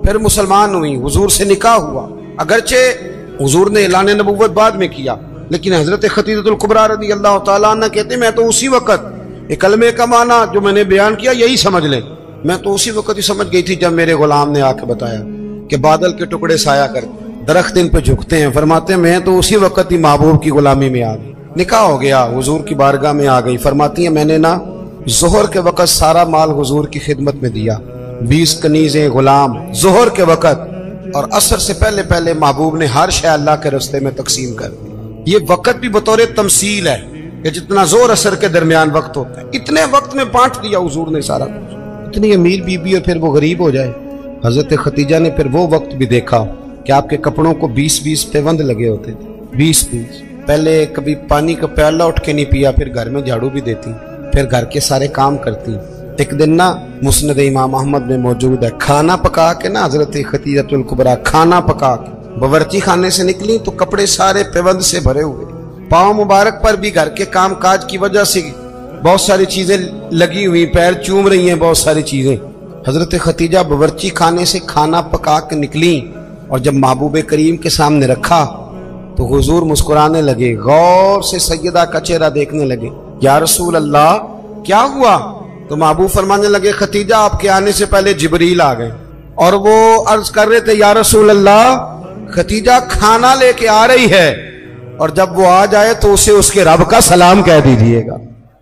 پھر مسلمان ہوئی، حضور سے نکاح ہوا۔ اگرچہ حضور نے اعلان نبوت بعد میں کیا، لیکن حضرت خدیجہ الکبریٰ رضی اللہ تعالیٰ عنہ کہتے ہیں میں تو اسی وقت، یہ کلمے کا معنی جو میں نے بیان کیا یہی سمجھ لیں، میں تو اسی وقت ہی سمجھ گئی تھی جب میرے غلام نے آ کے بتایا کہ بادل کے ٹکڑے سایہ کرتے، درخت ان پہ جھکتے ہیں۔ فرماتے ہیں میں تو اسی وقت ہی محبوب کی غلامی میں آ گئی، نکاح ہو گیا، حضور کی بارگاہ میں آ گئی۔ فرماتی ہیں میں نے نا ظہر کے وقت سارا مال حضور کی خدمت میں دیا، 20 کنیزیں، غلام، ظہر کے وقت، اور عصر سے پہلے پہلے محبوب نے ہر شے اللہ کے رستے میں تقسیم کر دی۔ یہ وقت بھی بطور تمثیل ہے کہ جتنا زور اثر کے درمیان وقت ہوتا ہے اتنے وقت میں بانٹ دیا حضور نے سارا کچھ۔ اتنی امیر بی بی اور پھر وہ غریب ہو جائے۔ حضرت خدیجہ نے پھر وہ وقت بھی دیکھا کہ آپ کے کپڑوں کو 20 پیوند لگے ہوتے تھے، 20 پہلے کبھی پانی کا پیالہ اٹھ کے نہیں پیا، پھر گھر میں جھاڑو بھی دیتی، پھر گھر کے سارے کام کرتی۔ ایک دن نا مسند امام احمد میں موجود ہے، کھانا پکا کے نا حضرت خدیجہ الکبریٰ کھانا پکا کے باورچی خانے سے نکلی تو کپڑے سارے پیوند سے بھرے ہوئے، پاؤں مبارک پر بھی گھر کے کام کاج کی وجہ سے بہت ساری چیزیں لگی ہوئی، پیر چوم رہی ہیں بہت ساری چیزیں۔ حضرت خدیجہ باورچی خانے سے کھانا پکا کے نکلی اور جب محبوب کریم کے سامنے رکھا تو حضور مسکرانے لگے، غور سے سیدہ کا چہرہ دیکھنے لگے۔ یا رسول اللہ کیا ہوا؟ تو محبوب فرمانے لگے خدیجہ آپ کے آنے سے پہلے جبریل آ گئے اور وہ عرض کر رہے تھے یا رسول اللہ خدیجہ کھانا لے کے آ رہی ہے، اور جب وہ آ جائے تو اسے اس کے رب کا سلام کہہ دیجئے گا۔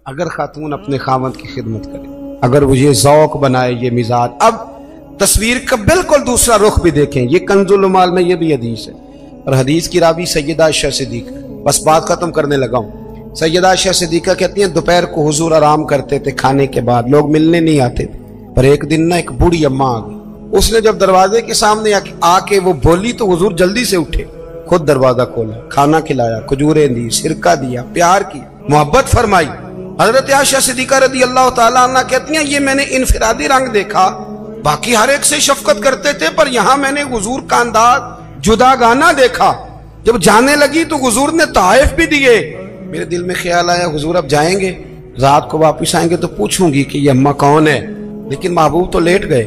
اگر خاتون اپنے خاوند کی خدمت کرے، اگر وہ یہ ذوق بنائے، یہ مزاج۔ اب تصویر کا بالکل دوسرا رخ بھی دیکھیں، یہ کنز المال میں یہ بھی حدیث ہے، اور حدیث کی راوی سیدہ عائشہ صدیقہ۔ بس بات ختم کرنے لگا ہوں۔ سیدہ عائشہ صدیقہ کہتی ہیں دوپہر کو حضور آرام کرتے تھے، کھانے کے بعد لوگ ملنے نہیں آتے تھے، پر ایک دن نا ایک بوڑھی اماں آ گئی، اس نے جب دروازے کے سامنے آ کے وہ بولی تو حضور جلدی سے اٹھے، خود دروازہ کھولا، کھانا کھلایا، کھجوریں دی، سرکہ دیا، پیار کی، محبت فرمائی۔ حضرت عائشہ صدیقہ رضی اللہ تعالیٰ عنہ کہتی ہیں یہ میں نے انفرادی رنگ دیکھا، باقی ہر ایک سے شفقت کرتے تھے، پر یہاں میں نے حضور کا انداز جداگانہ دیکھا۔ جب جانے لگی تو حضور نے تحائف بھی دیے۔ میرے دل میں خیال آیا حضور اب جائیں گے، رات کو واپس آئیں گے تو پوچھوں گی کہ یہ اماں کون ہے، لیکن محبوب تو لیٹ گئے۔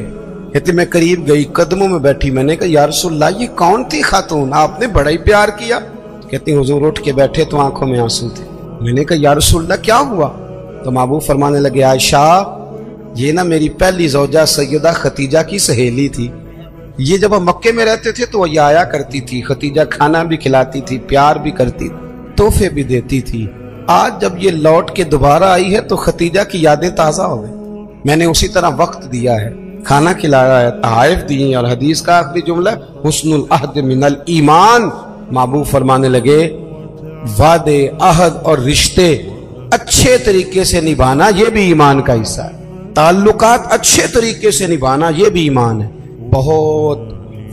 کہتے میں قریب گئی، قدموں میں بیٹھی، میں نے کہا یا رسول اللہ یہ کون تھی خاتون، آپ نے بڑا ہی پیار کیا۔ کہتی حضور اٹھ کے بیٹھے تو آنکھوں میں آنسو تھے۔ میں نے کہا یا رسول اللہ کیا ہوا؟ تو محبوب فرمانے لگے عائشہ یہ نا میری پہلی زوجہ سیدہ خدیجہ کی سہیلی تھی، یہ جب ہم مکے میں رہتے تھے تو وہ یہ آیا کرتی تھی، خدیجہ کھانا بھی کھلاتی تھی، پیار بھی کرتی تھی، تحفے بھی دیتی تھی۔ آج جب یہ لوٹ کے دوبارہ آئی ہے تو خدیجہ کی یادیں تازہ ہو گئی، میں نے اسی طرح وقت دیا ہے، کھانا کھلایا ہے، تحائف دی ہیں، اور حدیث کا آخری جملہ حسن العہد من الایمان۔ محبوب فرمانے لگے وعدے، عہد اور رشتے اچھے طریقے سے نبھانا یہ بھی ایمان کا حصہ ہے، تعلقات اچھے طریقے سے نبھانا یہ بھی ایمان ہے۔ بہت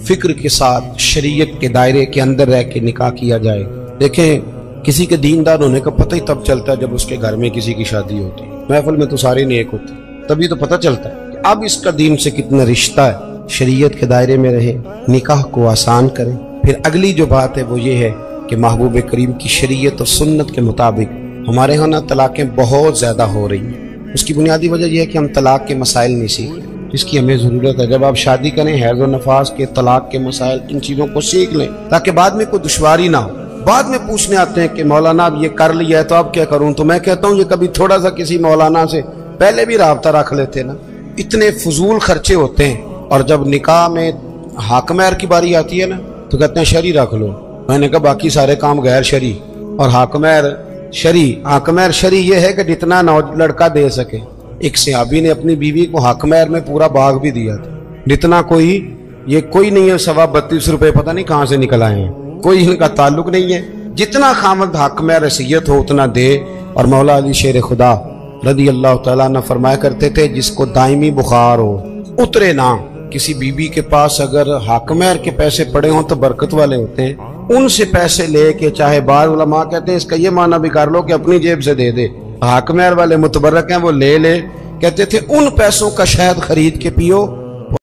فکر کے ساتھ شریعت کے دائرے کے اندر رہ کے نکاح کیا جائے۔ دیکھیں کسی کے دیندار ہونے کا پتہ ہی تب چلتا ہے جب اس کے گھر میں کسی کی شادی ہوتی ہے، محفل میں تو سارے نیک ہوتے ہیں، تبھی تو پتہ چلتا ہے کہ اب اس کا دین سے کتنا رشتہ ہے۔ شریعت کے دائرے میں رہے، نکاح کو آسان کریں۔ پھر اگلی جو بات ہے وہ یہ ہے کہ محبوب کریم کی شریعت اور سنت کے مطابق ہمارے ہاں طلاقیں بہت زیادہ ہو رہی ہیں۔ اس کی بنیادی وجہ یہ ہے کہ ہم طلاق کے مسائل نہیں سیکھ رہے، جس کی ہمیں ضرورت ہے۔ جب آپ شادی کریں حیض و نفاس کے، طلاق کے مسائل، ان چیزوں کو سیکھ لیں تاکہ بعد میں کوئی دشواری نہ ہو۔ بعد میں پوچھنے آتے ہیں کہ مولانا اب یہ کر لیا ہے تو اب کیا کروں، تو میں کہتا ہوں یہ کبھی تھوڑا سا کسی مولانا سے پہلے بھی رابطہ رکھ لیتے نا، اتنے فضول خرچے ہوتے ہیں۔ اور جب نکاح میں حق مہر کی باری آتی ہے نا تو کہتے ہیں شرعی رکھ لو، میں نے کہا باقی سارے کام غیر شرعی، اور حق مہر شرعی۔ حق مہر شرعی یہ ہے کہ جتنا لڑکا دے سکے۔ ایک صحابی نے اپنی بیوی کو حق مہر میں پورا باغ بھی دیا تھا، جتنا کوئی یہ کوئی نہیں ہے 32.5 روپے پتہ نہیں کہاں سے نکل آئے ہیں، کوئی ان کا تعلق نہیں ہے، جتنا خامد حق مہر حیثیت ہو اتنا دے۔ اور مولا علی شیر خدا رضی اللہ تعالیٰ عنہ فرمایا کرتے تھے جس کو دائمی بخار ہو اترے نہ، کسی بیوی کے پاس اگر حاکمیر کے پیسے پڑے ہوں تو برکت والے ہوتے ہیں، ان سے پیسے لے کے، چاہے بعض علماء کہتے ہیں اس کا یہ معنی بھی کر لو کہ اپنی جیب سے دے دے، حاکمیر والے متبرک ہیں وہ لے لے، کہتے تھے ان پیسوں کا شہد خرید کے پیو